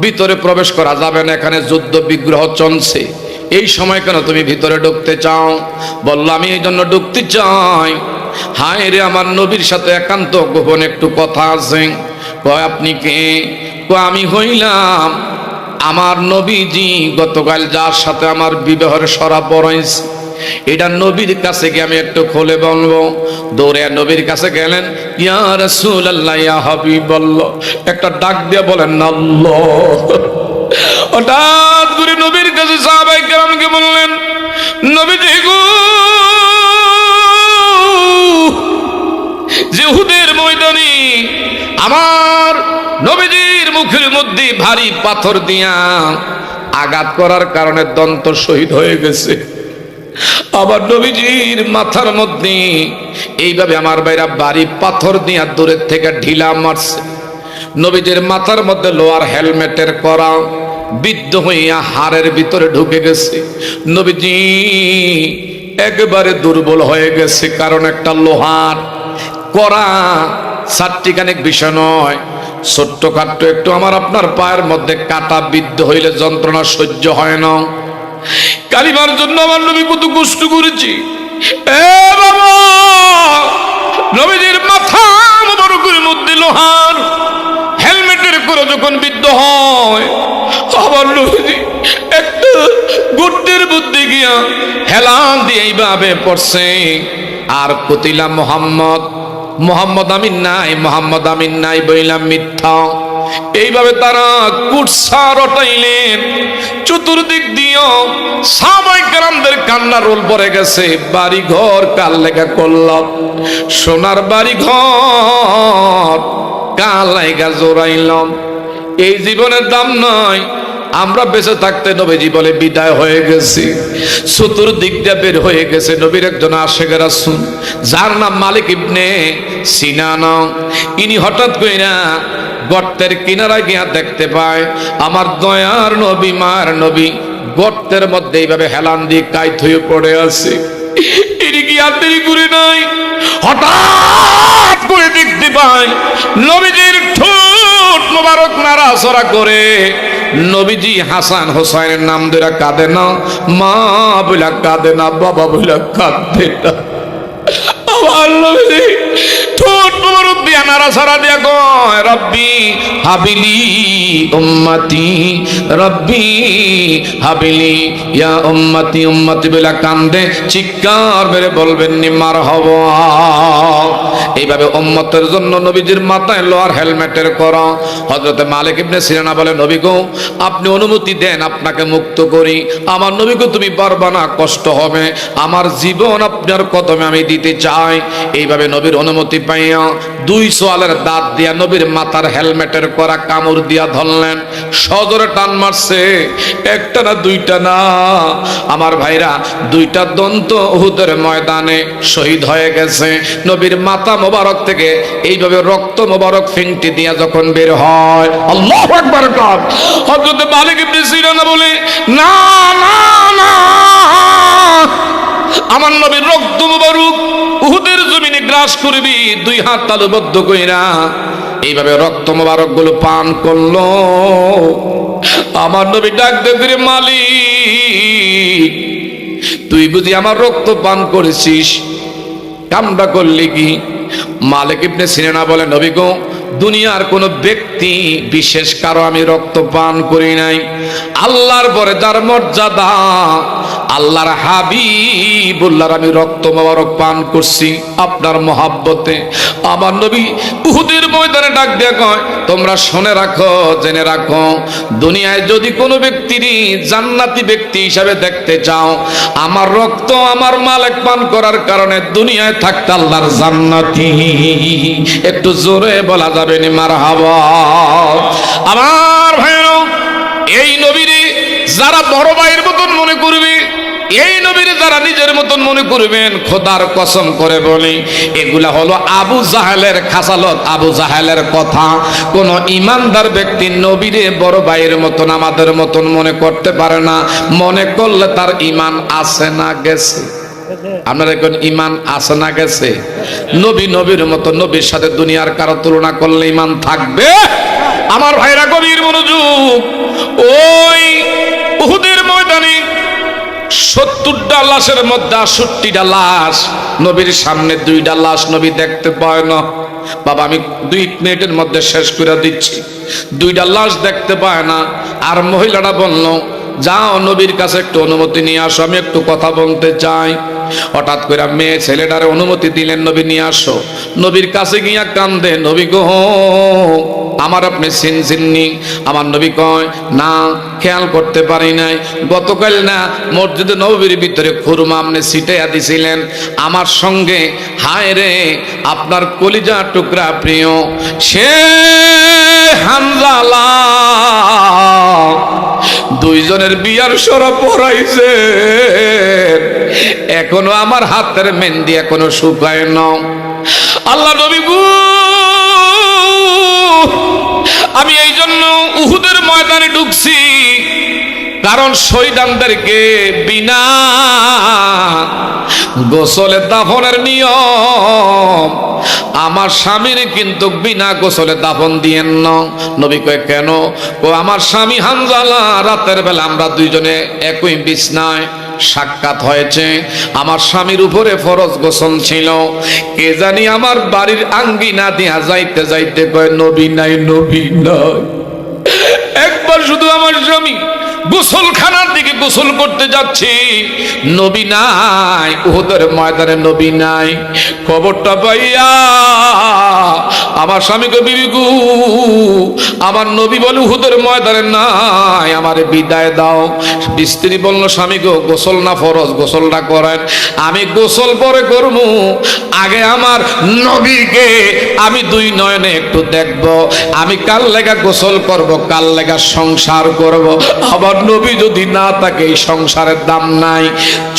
ভিতরে প্রবেশ করা যাবে না, এখানে যুদ্ধ বিগ্রহ চলছে, এই সময় কেন তুমি ভিতরে ঢুকতে চাও? বলল, আমি এই জন্য ঢুকতে চাই, হায় রে, আমার নবীর সাথে একান্ত গোপন একটু কথা আছে। কয়, আপনি কে? কয়, আমি হইলাম আমার নবীজি গতকাল যার সাথে আমার বিবাহের শরা পড়াইছে, এটা নবীর কাছে গিয়ে আমি একটু খুলে বলবো। দৌড়ে নবীর কাছে গেলেন। ইয়া রাসূলুল্লাহ, ইয়া হাবিবাল্লাহ, একটা ডাক দিয়ে বলেন আল্লাহ। হঠাৎ করে নবীর কাছে সাহাবায়ে কেরামকে বললেন, নবীজি গো, যে উহুদের ময়দানে আমার নবীজির মুখের মধ্যে ভারী পাথর দিয়া আঘাত করার কারণে দন্ত শহীদ হয়ে গেছে, আবার নবীজির মাথার মধ্যে এইভাবে আমার ভাইরা ভারী পাথর দিয়া দূরের থেকে ঢিলা মারছে। নবীজির মাথার মধ্যে লোহার হেলমেটের করা বিদ্ধ হইয়া হাড়ের ভিতরে ঢুকে গেছে। নবীজি একেবারে দুর্বল হয়ে গেছে, কারণ একটা লোহার করা চারটিখানিক বিষয় নয়, ছোট্টখাট্ট একটু আমার আপনার পায়ের মধ্যে কাটা বিদ্ধ হইলে যন্ত্রণা সহ্য হয় না। কালিমার জন্য আমার নবী কত কষ্ট করেছি। এ বাবা, নবীজির মাথা মোবারকের মধ্যে লোহার হেলমেটের করে যখন বিদ্ধ হয়, আমার নবীজি একটা গর্তের মধ্যে গিয়া হেলান দিয়ে এইভাবে পড়ছে, আর কতিলা মোহাম্মদ, মোহাম্মদ আমিন নাই, মোহাম্মদ আমিন নাই বইলাম মিথ্যা। এইভাবে তারা কুৎসা রটাইলেন। চতুর্দিক দিয়ে সাহাবায়ে কেরামদের কান্না রোল পড়ে গেছে। বাড়ি ঘর কার লেগা করলাম, সোনার বাড়ি ঘর কার লেগা জোড়াইলাম, এই জীবনের দাম নয়, আমরা বেঁচে থাকতে নবীজি বলে বিদায় হয়ে গেছি। চতুর্দিক দিয়ে বের হয়ে গেছে নবীর একজন আশিক রাসূল, যার নাম মালিক ইবনে সিনান। ইনি হঠাৎ কইরা গর্তের কিনারায় গিয়া দেখতে পায় আমার দয়ার নবী মার নবী গর্তের মধ্যে এইভাবে হেলান দিয়ে কাইত হয়ে পড়ে আছে। ইনি কি আর দেরি করে নাই, হঠাৎ করে দেখতে পায় নবীজির ঠোঁট মোবারক নাড়াচড়া করে। নবীজি হাসান হোসাইনের নাম ধরে কাঁদে না, মা বইলা কাঁদে না, বাবা বইলা কাঁদে না। আমার নবীজি ঠোঁট মোবারক দিয়া নাড়াচড়া দিয়া কয় রব্বি হাবিলি উম্মতি, রব্বি হাবিলি ইয়া উম্মতি। উম্মতি বইলা কান্দে, চিৎকার মেরে বলবেন নি মারহাবা। এইভাবে উম্মতের জন্য নবীজির মাথায় লোহার হেলমেটের করা। হযরতে মালিক ইবনে সিনানা বলে নবী গো আপনি অনুমতি দেন আপনাকে মুক্ত করি। আমার নবী গো তুমি পারবা না, কষ্ট হবে, আমার জীবন আপনার কদমে আমি দিতে চাই। এইভাবে নবীর অনুমতি পাইয়া দুই সোয়ালের দাঁত দিয়া নবীর মাথার হেলমেটের করা কামড় দিয়া ধরলেন, সজোরে টান মারছে, একটা না দুইটা না আমার ভাইরা, দুইটা দন্ত উহুদের ময়দানে শহীদ হয়ে গেছে। নবীর মাথা মোবারক থেকে এইভাবে রক্ত মোবারক ফিংটি দিয়া যখন বের হয়, আল্লাহু আকবার। হযরত মালিক ইবনে সিনানা বলে না না না, আমার নবীর রক্ত মোবারক উহুদের জমিনে গ্রাস করবি। দুই হাত তালুবদ্ধ কইরা এইভাবে রক্ত মোবারক গুলো পান করলো। আমার নবী ডাক দিয়ে মালিক তুই বুঝি আমার রক্ত পান করেছিস, কামটা করলি কি? মালিক ইবনে সিনানা বলে নবী গো দুনিয়ার কোন ব্যক্তি বিশেষ কারো আমি রক্ত পান করি নাই, আল্লাহর পরে যার মর্যাদা আল্লাহর হাবিবুল্লাহর আমি রক্ত মোবারক পান করছি আপনার মহাব্বতে। আমার নবী উহুদের ময়দানে ডাক দিয়ে কয় তোমরা শুনে রাখো, জেনে রাখো, দুনিয়ায় যদি কোনো ব্যক্তিরই জান্নাতি ব্যক্তি হিসাবে দেখতে চাও, আমার রক্ত আমার মালিক পান করার কারণে দুনিয়ায় থাকতে আল্লাহর জান্নাতি। একটু জোরে বলা যাবে নি মারহাবা। আমার ভাইরা এই নবীরে যারা বড় ভাইয়ের মতন মনে করবে, এই নবীর যারা নিজের মতন মনে করবেন, খোদার কসম করে বলি এগুলা হলো আবু জাহেলের খাসালত, আবু জাহেলের কথা। কোন ইমানদার ব্যক্তি নবীরে বড় ভাইয়ের মতন আমাদের মতন মনে করতে পারে না। মনে করলে তার ইমান আছে না গেছে? আপনার এখন ইমান আছে না গেছে? নবী নবীর মতো নবীর সাথে দুনিয়ার কারো তুলনা করলে ইমান থাকবে? আমার ভাইরা গভীর মনোযোগ। ওই উহুদের ময়দানে 70টা লাশের মধ্যে 68টা লাশ, নবীর সামনে 2টা লাশ নবী দেখতে পায় না। বাবা আমি 2 মিনিটের মধ্যে শেষ করে দিচ্ছি। 2টা লাশ দেখতে পায় না। আর মহিলাটা বলল যাও নবীর কাছে একটু অনুমতি নিয়ে আসো, আমি একটু কথা বলতে চাই। হঠাৎ করে মেয়ে ছেলেটারে অনুমতি দিলেন নবী নিয়ে আসো। নবীর কাছে গিয়া কান্দে, নবী গো আমার আপনি চিনছেননি? আমার নবী কয় না খেয়াল করতে পারি নাই, গতকাল না মসজিদে নববীর ভিতরে খুরমা আপনি ছিটাইয়া দিছিলেন আমার সঙ্গে। হায় রে আপনার কলিজা টুকরা প্রিয় সে হানজালা দুইজনের বিয়ার সরা পড়াইছে, এখনো আমার হাতের মেহেন্দি এখনো শুকায় না। আল্লাহ নবী গো আমি এই জন্য উহুদের ময়দানে ঢুকছি, কারণ শহীদানদেরকে বিনা গোসলে দাফনের নিয়ম, আমার স্বামীর কিন্তু বিনা গোসলে দাফন দিয়েন না। নবী কয় কেন? ও আমার স্বামী হানজালা রাতের বেলা আমরা দুইজনে একই বিছনায় সাক্ষাৎ হয়েছে, আমার স্বামীর উপরে ফরজ গোসল ছিল, কে জানি আমার বাড়ির আঙ্গিনা দিয়া যাইতে যাইতে কয় নবী নাই, নবী নাই। একবার শুধু আমার স্বামী গোসলখানার দিকে গোসল করতে যাচ্ছি, নবী নাই, উহুদের ময়দানে নবী নাই। খবরটা পাইয়া আমার স্বামীকে, বিবি গো, আমার নবী বলে উহুদের ময়দানে নাই, আমারে বিদায় দাও। স্ত্রী বলল, স্বামী গো, গোসল না ফরজ, গোসলটা করেন। আমি গোসল পরে করব, আগে আমার নবীকে আমি দুই নয়নে একটু দেখব। আমি কাল লেগা গোসল করব, কাল লেগা সংসার করব। আমার নবী যদি না থাকে, এই সংসারের দাম নাই।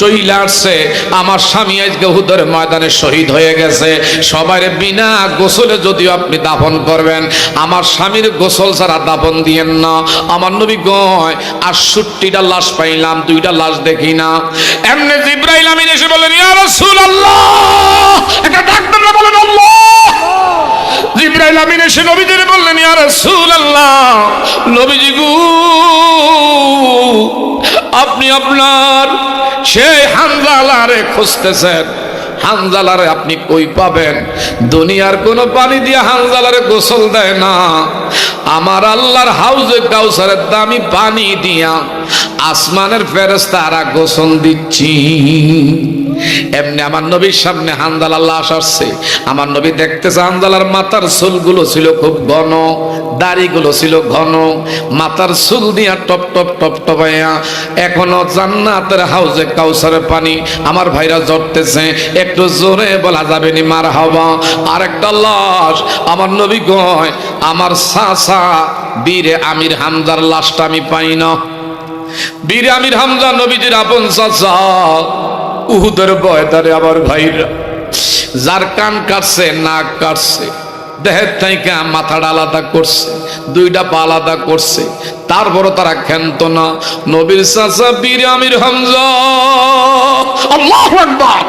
চইলা আসছে আমার স্বামী আজকে উহুদের ময়দানে শহীদ হয়ে গেছে। সবার বিনা গোসলে যদিও আপনি দাফন করবেন, আমার স্বামীর গোসল ছাড়া দাফন দিয়েন না। আমার নবী কয়, ৬৮টা লাশ পাইলাম, 2টা লাশ দেখি না। এমনি জিবরাইল আমিন এসে বলেন, ইয়া রাসূলুল্লাহ, একটা ডাক্তাররা বলেন আল্লাহ। জিবরাইল আমিন এসে নবীজির বললেন, ইয়া রাসূলুল্লাহ, নবীজি গো, আপনি আপনার সেই হানজালারে খুঁজতেছেন। হানজালারে আপনি কই পাবেন? দুনিয়ার কোন পানি দিয়ে হানজালারে গোসল দেয় না। আমার আল্লাহর হাউজে কাউসারের দামি পানি দিয়া আসমানের ফেরেশতারা গোসল দিচ্ছি। এমনি আমার নবীর সামনে হানজালার লাশ আসছে। আমার নবী দেখতেছে হানজালার মাথার চুলগুলো ছিল খুব ঘন, দাড়িগুলো ছিল ঘন, মাথার চুল দিয়া টপ টপ টপ টপাইয়া এখনো জান্নাতের হাউজে কাউসারের পানি আমার ভাইরা জড়তেছে। একটু জোরে বলা যাবে নি মারহাবা। আরেকটা লাশ আমার নবী কয়, আমার চাচা বীরে আমির হামজার লাশটা আমি পাই না। বীরে আমির হামজা নবীজির আপন চাচা, উহুদের ময়দানে আমার ভাইরা যার কান কাটছে, নাক কাটছে, দেহের থেকে মাথাটা আলাদা করছে, 2টা পা আলাদা করছে, তারপরও তারা ক্ষান্ত না। নবীর চাচা বীর আমির হামজা, আল্লাহু আকবার,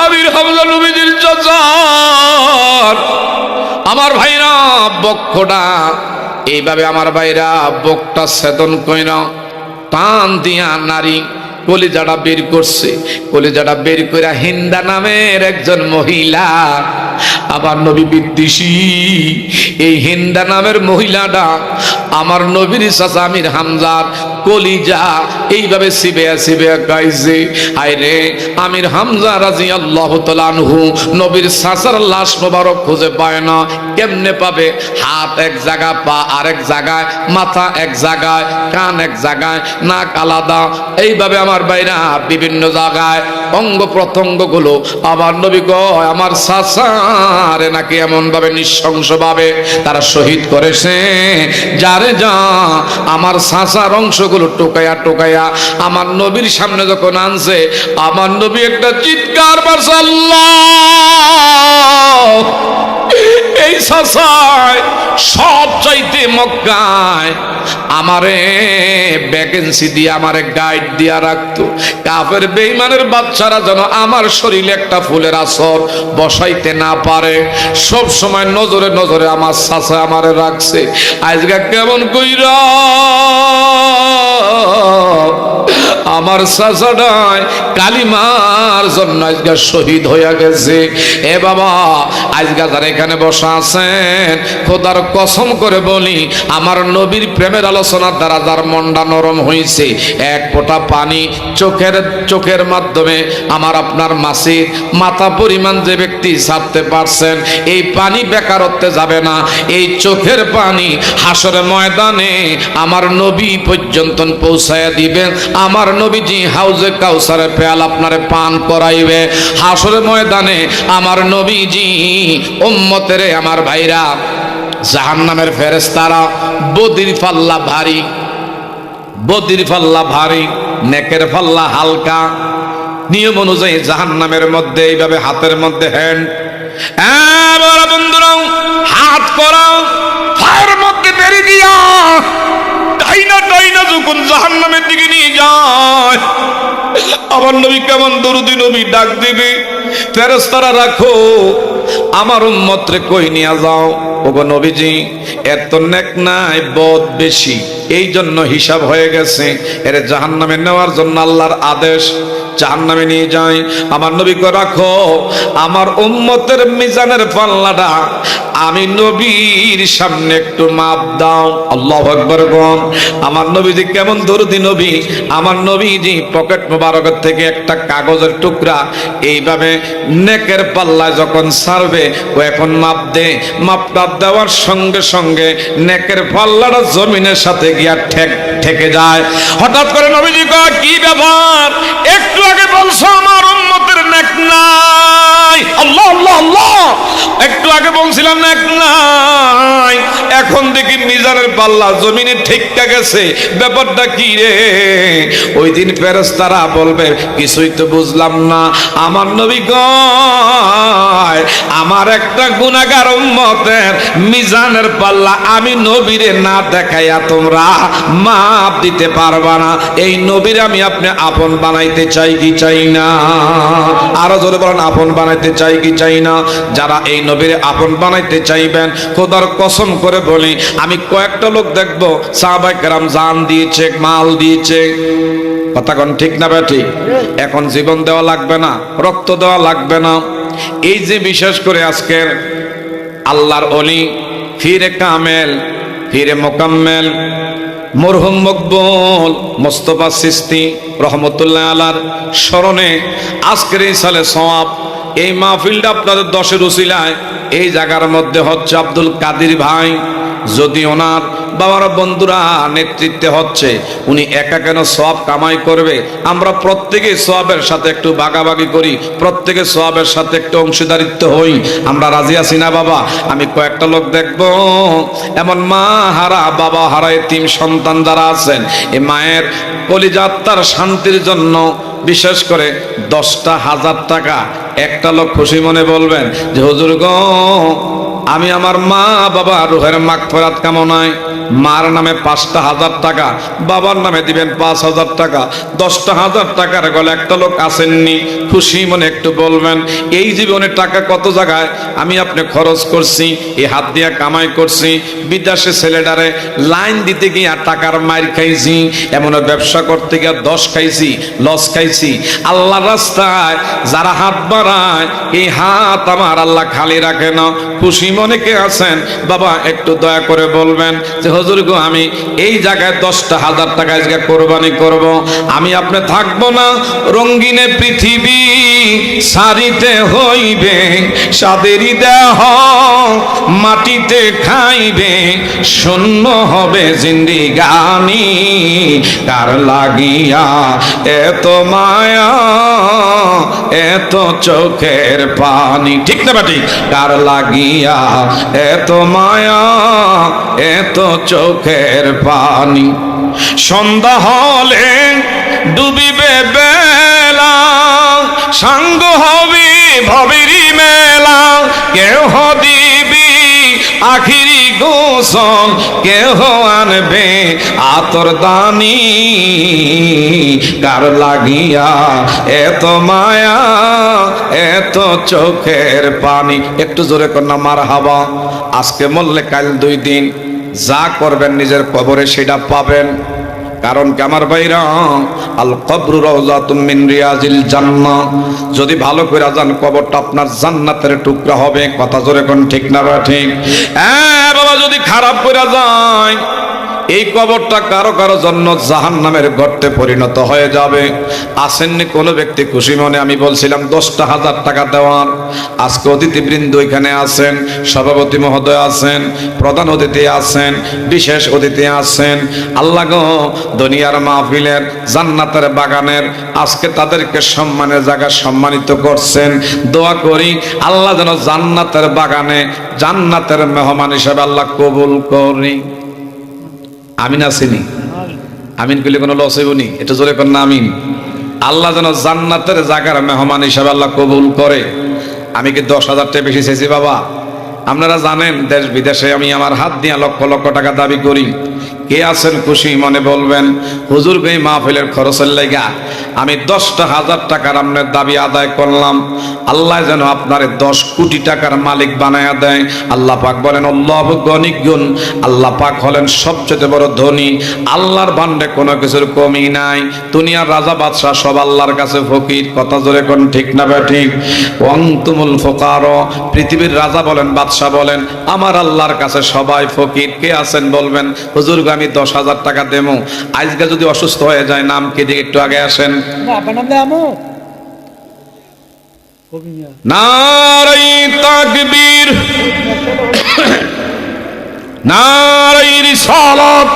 আমির হামজা নবীজির চাচা। আমার ভাইরা বক্ষটা এইভাবে, আমার ভাইরা বকটা ছেদন কইরা টান দিয়া নারী কলিজাটা বের করছে। কলিজাটা বের করে হিন্দা নামের একজন মহিলা, আমার নবী বিদ্বেষী, এই হিন্দা নামের মহিলাটা আমার নবীর চাচা আমির হামজার কলিজা এইভাবে সিবেয়া সিবেয়া গাইছে। আয় রে, আমির হামজা রাদিয়াল্লাহু তাআলা আনহু নবীর চাচার লাশ মোবারক খুঁজে পায় না। কেমনে পাবে? হাত এক জায়গায়, পা আরেক জায়গায়, মাথা এক জায়গায়, কান এক জায়গায়, নাক আলাদা, এইভাবে আমার বাইরা বিভিন্ন জায়গায় অঙ্গ প্রত্যঙ্গ গুলো আমার নবী কয় আমার চাচারে নাকি এমন ভাবে নৃশংস ভাবে তারা শহীদ করেছে। যারে যা আমার চাচার অংশগুলো টোকাইয়া টোকাইয়া আমার নবীর সামনে যখন আনছে, আমার নবী একটা চিৎকার মারছে, আল্লাহ! এই চাচায় সব চাইতে মক্কায় আমারে ভ্যাকেন্সি দিয়ে আমারে গাইড দিয়া রাখতো। কাফের বেঈমানের বাচ্চারা যেন আমার শরীরে একটা ফুলের আসর বসাইতে না পারে, সব সময় নজরে নজরে আমার চাচা আমারে রাখছে। আজকে কেমন কইরা আমার চাচাটাই কালিমার জন্য আজকে শহীদ হইয়া গেছে। এ বাবা, আজকে যারা এখানে বসা আছেন, খোদার কসম করে বলি, আমার নবীর প্রেমের আলোচনার দ্বারা যার মনটা নরম হয়েছে, এক ফোঁটা পানি চোখের মাধ্যমে আমার আপনার মাসির মাথা পরিমাণ যে ব্যক্তি ছাড়তে পারছেন, এই পানি বেকারত্বে যাবে না। এই চোখের পানি হাসরে ময়দানে আমার নবী পর্যন্ত পৌঁছায়া দিবেন। আমার নবীজি হাউজে কাউসারে পেয়াল আপনারে পান করাইবে। হাসরে ময়দানে আমার নবীজি উম্মতের আমার ভাইরা জাহান্নামের ফেরেশতারা বদির পাল্লা ভারী, বদির পাল্লা ভারী, নেকের পাল্লা হালকা। নিয়ম অনুযায়ী জাহান্নামের মধ্যে এইভাবে হাতের মধ্যে হ্যান্ড, বন্ধুরা হাত করাও ফায়ের মধ্যে বেরি দিয়া ডাইনা ডাইনা যখন জাহান্নামের দিকে নিয়ে যায়, আমার নবী কেমন দরুদি নবী ডাক দিবে, ফেরেশতারা রাখো আমার উম্মতরে কই নিয়ে যাও। ওগো নবীজি, এত নেক নাই, বদ বেশি, এই জন্য হিসাব হয়ে গেছে। এর জাহান্নামে নেওয়ার জন্য আল্লাহর আদেশ। জাহান্নামে নিয়ে যায়। আমার নবী কো রাখো আমার উম্মতের মিজানের পাল্লাটা আমি নবীর সামনে একটু মাপ দাও। আল্লাহু আকবার গণ। আমার নবীজি কেমন দরদি নবী, আমার নবীজি পকেট মোবারকের থেকে একটা কাগজের টুকরা এইভাবে নেকের পাল্লায় যখন ছাড়বে ও এখন মাপ দে, মাপটা দেওয়ার সঙ্গে সঙ্গে নেকের পাল্লাটা জমিনের সাথে গিয়া ঠেকে যায়। হঠাৎ করে নবীজি কয় কি ব্যাপার, একটু আগে বলছো আমার উম্মতের নেক নাই, আল্লাহ আল্লাহ আল্লাহ, একটু আগে বলছিলাম নেক নাই, এখন দেখি মিজানের পাল্লা জমিনে ঠেকা গেছে, ব্যাপারটা কি রে? ওই দিন ফেরেশতারা বলবে কিছুই তো বুঝলাম না। আমার নবী কয় আমার একটা গুনাহগার উম্মতের মিজানের পাল্লা আমি নবীরে না দেখাইয়া তোমরা মাপ দিতে পারবা না। এই নবীর আমি আপনি আপন বানাইতে চাই কি চাই না? আরো জোরে বলেন আপন বানাইতে চাই কি চাই না? যারা এই নবীর আপন বানাইতে চাইবেন খোদার কসম করে বলি আমি কয়েকটা লোক দেখবো সাহাবায়ে কেরাম জান দিয়েছে, মাল দিয়েছে, কথা কোন ঠিক না ঠিক? এখন জীবন দেওয়া লাগবে না, রক্ত দেওয়া লাগবে না। এই যে বিশেষ করে আজকের আল্লাহর ওলি ফিরে কামেল ফিরে মোকাম্মেল মরহুম মকবুল মোস্তফা চিশতি রহমতুল্লাহ আলার স্মরণে আজকের এই সালে সওয়াব এই মাহফিলটা আপনাদের 10-এর উসিলায় এই জায়গার মধ্যে হচ্ছে আব্দুল কাদির ভাই, যদি ওনার বাবার বন্ধুরা নেতৃত্বে হচ্ছে, উনি একা কেন সওয়াব কামাই করবে? আমরা প্রত্যেকে সওয়াবের সাথে একটু ভাগাভাগি করি, প্রত্যেকে সওয়াবের সাথে একটু অংশীদারিত্ব হই। আমরা রাজি আছি না বাবা? আমি কয়েকটা লোক দেখব এমন মা হারা বাবা হারা এতিম সন্তান যারা আছেন, এই মায়ের কলিজা আত্মার শান্তির জন্য বিশেষ করে 10,000 টাকা একটা লোক খুশি মনে বলবেন যে হুজুর গো আমি আমার মা বাবা রুহের মাগফিরাত কামনায় মার নামে 5,000 টাকা, বাবার নামে দিবেন 5,000 টাকা, 10,000 টাকার গলে একটা লোক আসেননি, খুশি মনে একটু বলবেন। এই জীবনে টাকা কত জায়গায় আমি আপনি খরচ করছি, এই হাত দিয়া কামাই করছি, বিদেশে ছেলেটারে লাইন দিতে গিয়ে টাকার মাইর খাইছি, এমন ব্যবসা করতে গিয়ে 10 খাইছি, লস খাইছি। আল্লাহ রাস্তায় যারা হাত বাড়ায় এই হাত আমার আল্লাহ খালি রাখে না। খুশি মনে কে আছেন বাবা একটু দয়া করে বলবেন যে হুজুর গো আমি এই জায়গায় 10,000 টাকা আজকে কোরবানি করব, আমি আপনি থাকবো না, রঙ্গিনে পৃথিবী সারিতে হইবে, সাদেরই দেহ মাটিতে খাইবে, শূন্য হবে জিন্দিগানি, কার লাগিয়া এত মায়া এত চোখের পানি, ঠিক না বাটি? কার লাগিয়া এত মায়া এত চোখের পানি। সন্ধ্যা হলে ডুবিবে বেলা, সাঙ্গ হবি ভবেরি মেলা, কেহ দিবি আখিরি গোসল, কেহ আনবে আতর দানি, কার লাগিয়া এত মায়া এত চোখের পানি। একটু জোরে কন্যা মারহাবা। আজকে মরলে কাল 2 দিন, যা করবেন নিজের কবরে সেটা পাবেন। কারণ কি আমার ভাইরা, আল কবরু রাউযাতুম মিন রিয়াজিল জান্নাহ, যদি ভালো করে যান কবরটা আপনার জান্নাতের টুকরা হবে। কথা জোরে কোন ঠিক না বা ঠিক? হ্যাঁ বাবা, যদি খারাপ করে যায় এই কবরটা কারো কারো জন্য জাহান্নামের গর্তে পরিণত হয়ে যাবে। আসেননি কোনো ব্যক্তি খুশি মনে? আমি বলছিলাম 10,000 টাকা দেওয়ার। আজকে অতিথিবৃন্দ এখানে আছেন, সভাপতি মহোদয় আছেন, প্রধান অতিথি আছেন, বিশেষ অতিথি আছেন। আল্লাহ গো দুনিয়ার মাহফিলের জান্নাতের বাগানের আজকে তাদেরকে সম্মানের জায়গা সম্মানিত করছেন। দোয়া করি আল্লাহ যেন জান্নাতের বাগানে জান্নাতের মেহমান হিসেবে আল্লাহ কবুল করি। আমিন আসেনি? আমিন করলে কোনো লস হইবনি? এটা জোরে কর না আমিন। আল্লাহ যেন জান্নাতের জায়গার মেহমান হিসাবে আল্লাহ কবুল করে। আমি কি 10,000 টাকা বেশি চাইছি বাবা? আপনারা জানেন দেশ বিদেশে আমি আমার হাত দিয়ে লক্ষ লক্ষ টাকা দাবি করি, কে আছেন খুশি মনে বলবেন, হুজুর এই মাহফিলের খরচের লাগা আমি 10,000 টাকার আপনার দাবি আদায় করলাম, আল্লাহ যেন আপনারে 10 কোটি টাকার মালিক বানায়া দেয়। আল্লাহ পাক বলেন আল্লাহু গনিয়্যুন, আল্লাহ পাক হলেন সবচেয়ে বড় ধনী, আল্লাহর ভান্ডারে কোনো কিছুর কমি নাই। দুনিয়ার রাজা বাদশাহ সব আল্লাহর কাছে ফকির, কথা জোরে কোন ঠিক না ঠিক? ওয়ান্তুমুল ফুকারা, পৃথিবীর রাজা বলেন বাদশাহ বলেন আমার আল্লাহর কাছে সবাই ফকির। কে আছেন বলবেন, হুজুর আমি 10,000 টাকা দেবো, আজকে যদি অসুস্থ হয়ে যায় নাম কি দিয়ে একটু আগে আসেন। নারে তাকবীর, নারে রিসালাত।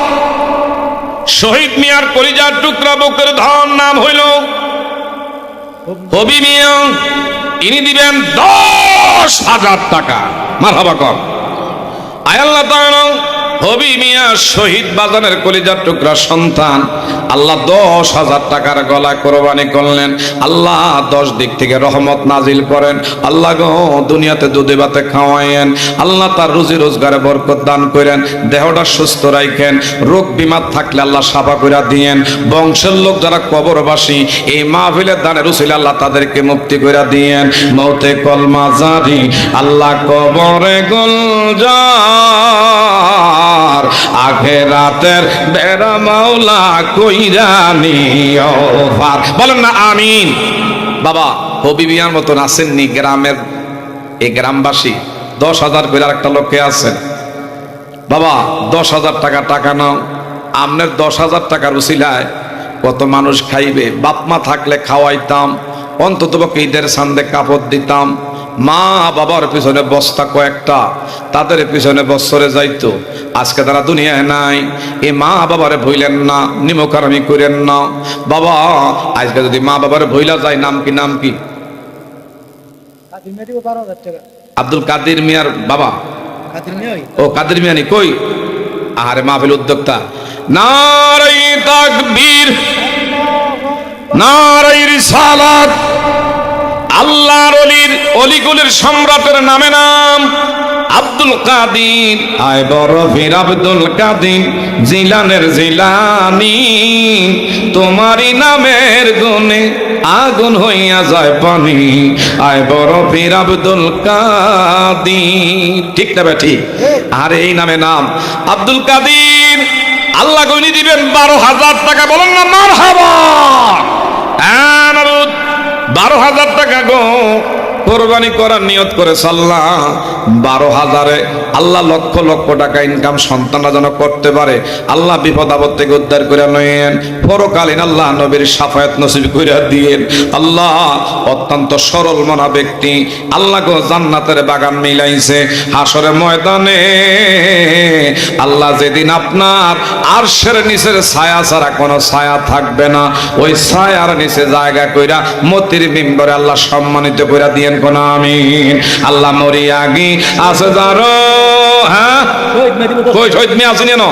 শহীদ মিয়ার কলিজার টুকরা বুকের ধন নাম হইল হবি মিয়া, ইনি দিবেন 10,000 টাকা। মারহাবা কর। আয় আল্লাহ তাআলা হবি মিয়া শহীদ বাজানের কলিজার টুকরা সন্তান, আল্লাহ 10,000 টাকার গলায় কোরবানি করলেন। আল্লাহ 10 দিক থেকে রহমত নাজিল করেন। আল্লাহ গো দুনিয়াতে দুধে ভাতে খাওয়ায়েন, আল্লাহ তার রুজি রোজগারে বরকত দান করেন, দেহটা সুস্থ রাখেন, রোগ বিমার থাকলে আল্লাহ সাফা করে দিয়েন। বংশের লোক যারা কবরবাসী এই মাহফিলের দানের উসিলে আল্লাহ তাদেরকে মুক্তি করে দিয়েন। মৌতে কলমা জারি আল্লাহ কবরে গুলজার, আখিরাতের বেড়া মাওলা কইরা নিও পার। বলেন না আমিন। বাবা হবি মিয়ার মতন আসেননি গ্রামের এই গ্রামবাসী 10,000 করে আরেকটা লোকে আছেন। বাবা 10,000 টাকা টাকা নাও, আমনের 10,000 টাকার উসিলায় কত মানুষ খাইবে। বাপমা থাকলে খাওয়াইতাম, অন্তত ঈদের সান্দে কাপড় দিতাম, মা বাবার পিছনে বস্তা কয়েকটা, তাদের পিছনে বৎসরে যাইতো। আজকে তারা দুনিয়ায় নাই। এই মা বাবারে ভইলেন না, নিমকারামি করেন না। বাবা আজকে যদি মা বাবারে ভইলা যায়, নাম কি? নাম কি? আব্দুল কাদের মিয়ার বাবা। ও কাদের মিয়া নি কই? আরে মাহফিল উদ্যোক্তা। নারে তাকবীর, নারে রিসালাত। আল্লাহর অলিগুলির সম্রাটের নামে নাম আব্দুল কাদির। আয় বরফির আব্দুল কাদির জিলানের জিলানি, তোমারই নামের গুণে আগুন হইয়া যায় পানি। আয় বরফির আব্দুল কাদির। ঠিক না ঠিক? আর এই নামে নাম আব্দুল কাদির। আল্লাহ গনি দিবেন 12,000 টাকা। বলেন না মারহাবা। 12,000 টাকা গো কোরবানি করার নিয়ত করে সাল্লাহ। 12,000-এ আল্লাহ লক্ষ লক্ষ টাকা ইনকাম সন্তানরা যেন করতে পারে। আল্লাহ বিপদ আপদ থেকে উদ্ধার করে নেন, পরকালীন আল্লাহ নবীর শাফায়াত নসিব করে দিয়েন। আল্লাহ অত্যন্ত সরল মনা ব্যক্তি, আল্লাহ গো জান্নাতের বাগান মিলাইছে। হাসরের ময়দানে আল্লাহ যেদিন আপনার আরশের নিচের ছায়া ছাড়া কোনো ছায়া থাকবে না, ওই ছায়ার নিচে জায়গা কইরা মতির মিম্বরে আল্লাহ সম্মানিত করে দিয়েন কোন আমিন। আল্লাহ মরি আগি আছে যারো। হ্যাঁ কই শহীদ মিয়া আসেন না?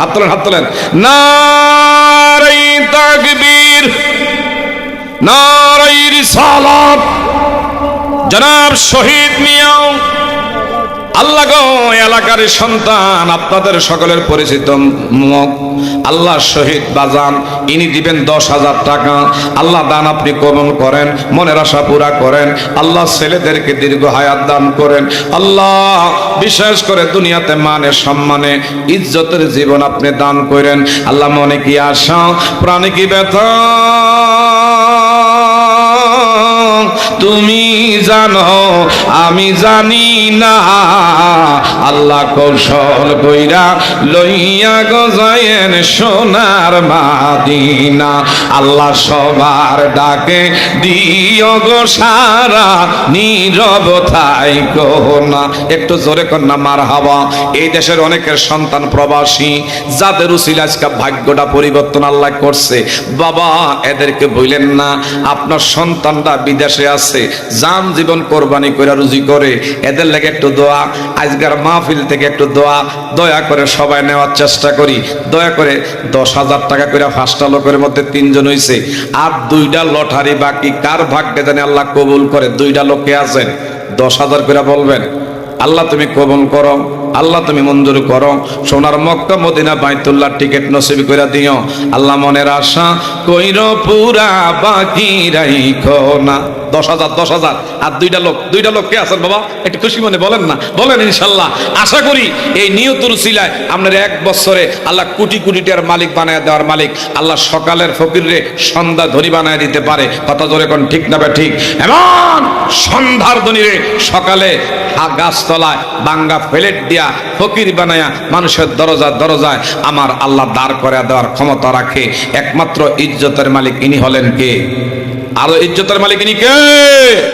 হাত তোলেন, হাত তোলেন। নারে তাকবীর, নারে রিসালাত। জনাব শহীদ মিয়া আল্লাহ গো এলাকার সন্তান, আপনাদের সকলের পরিচিত মুখ আল্লাহ শহীদ বাজান, ইনি দিবেন 10,000 টাকা। আল্লাহ দান আপনি কবুল করেন, মনের আশা পুরা করেন। আল্লাহ ছেলেদেরকে দীর্ঘ হায়াত দান করেন। আল্লাহ বিশেষ করে দুনিয়াতে মানে সম্মানে ইজ্জতের জীবন আপনি দান করেন। আল্লাহ মনে কি আশা, প্রাণে কি ব্যথা তুমি জানো, আমি জানি না। আল্লাহ কৌশল কইরা লইয়া গজায়েন সোনার মাদিনা। আল্লাহ সবার ডাকে দিও গো সারা, নীরব থাইকো না। একটু জোরে কন্যা মারহাবা। এই দেশের অনেকের সন্তান প্রবাসী, যাদের উসিলা আজকে ভাগ্যটা পরিবর্তন আল্লাহ করছে। বাবা এদেরকে বললেন না, আপনার সন্তানটা বিদেশে আছে, জান জীবন কোরবানি করে রুজি করে, এদের লেগে একটু দোয়া। আজকের মাহফিল থেকে একটু দোয়া দয়া করে সবাই নেওয়ার চেষ্টা করি। দয়া করে 10,000 টাকা করে 5টা লোকের মধ্যে 3 জন হইছে, আর 2টা লটারি বাকি। কার ভাগ্যে জানি আল্লাহ কবুল করে। 2টা লোকে আছেন, 10,000 করে বলবেন। আল্লাহ তুমি কবুল করো, আল্লাহ তুমি মঞ্জুর করো। সোনার মক্কা মদিনা বাইতুল্লাহ টিকিট নসিব করে দিও আল্লাহ। মনের আশা কইর পুরা বাকি রাইখো না। 10,000 10,000 আর দুইটা লোক কে আছেন বাবা? একটু খুশি মনে বলেন না, বলেন ইনশাল্লাহ। আশা করি এই নিয়তুল উসিলায় আপনার 1 বছরে আল্লাহ কোটি কোটি টাকার মালিক বানায় দেওয়ার মালিক আল্লাহ। সকালের ফকিরে সন্ধ্যা ধনী বানায় দিতে পারে। কথা জোরে কোন ঠিক না? ঠিক। এমন সন্ধ্যার ধনীরে সকালে গাছতলায় বাঙ্গা প্লেট দিয়া ফকির বানায়া মানুষের দরজায় আমার আল্লাহ দাঁড় করে দেওয়ার ক্ষমতা রাখে। একমাত্র ইজ্জতের মালিক ইনি হলেন কে? আরো ইজ্জতের মালিক ইনি কে?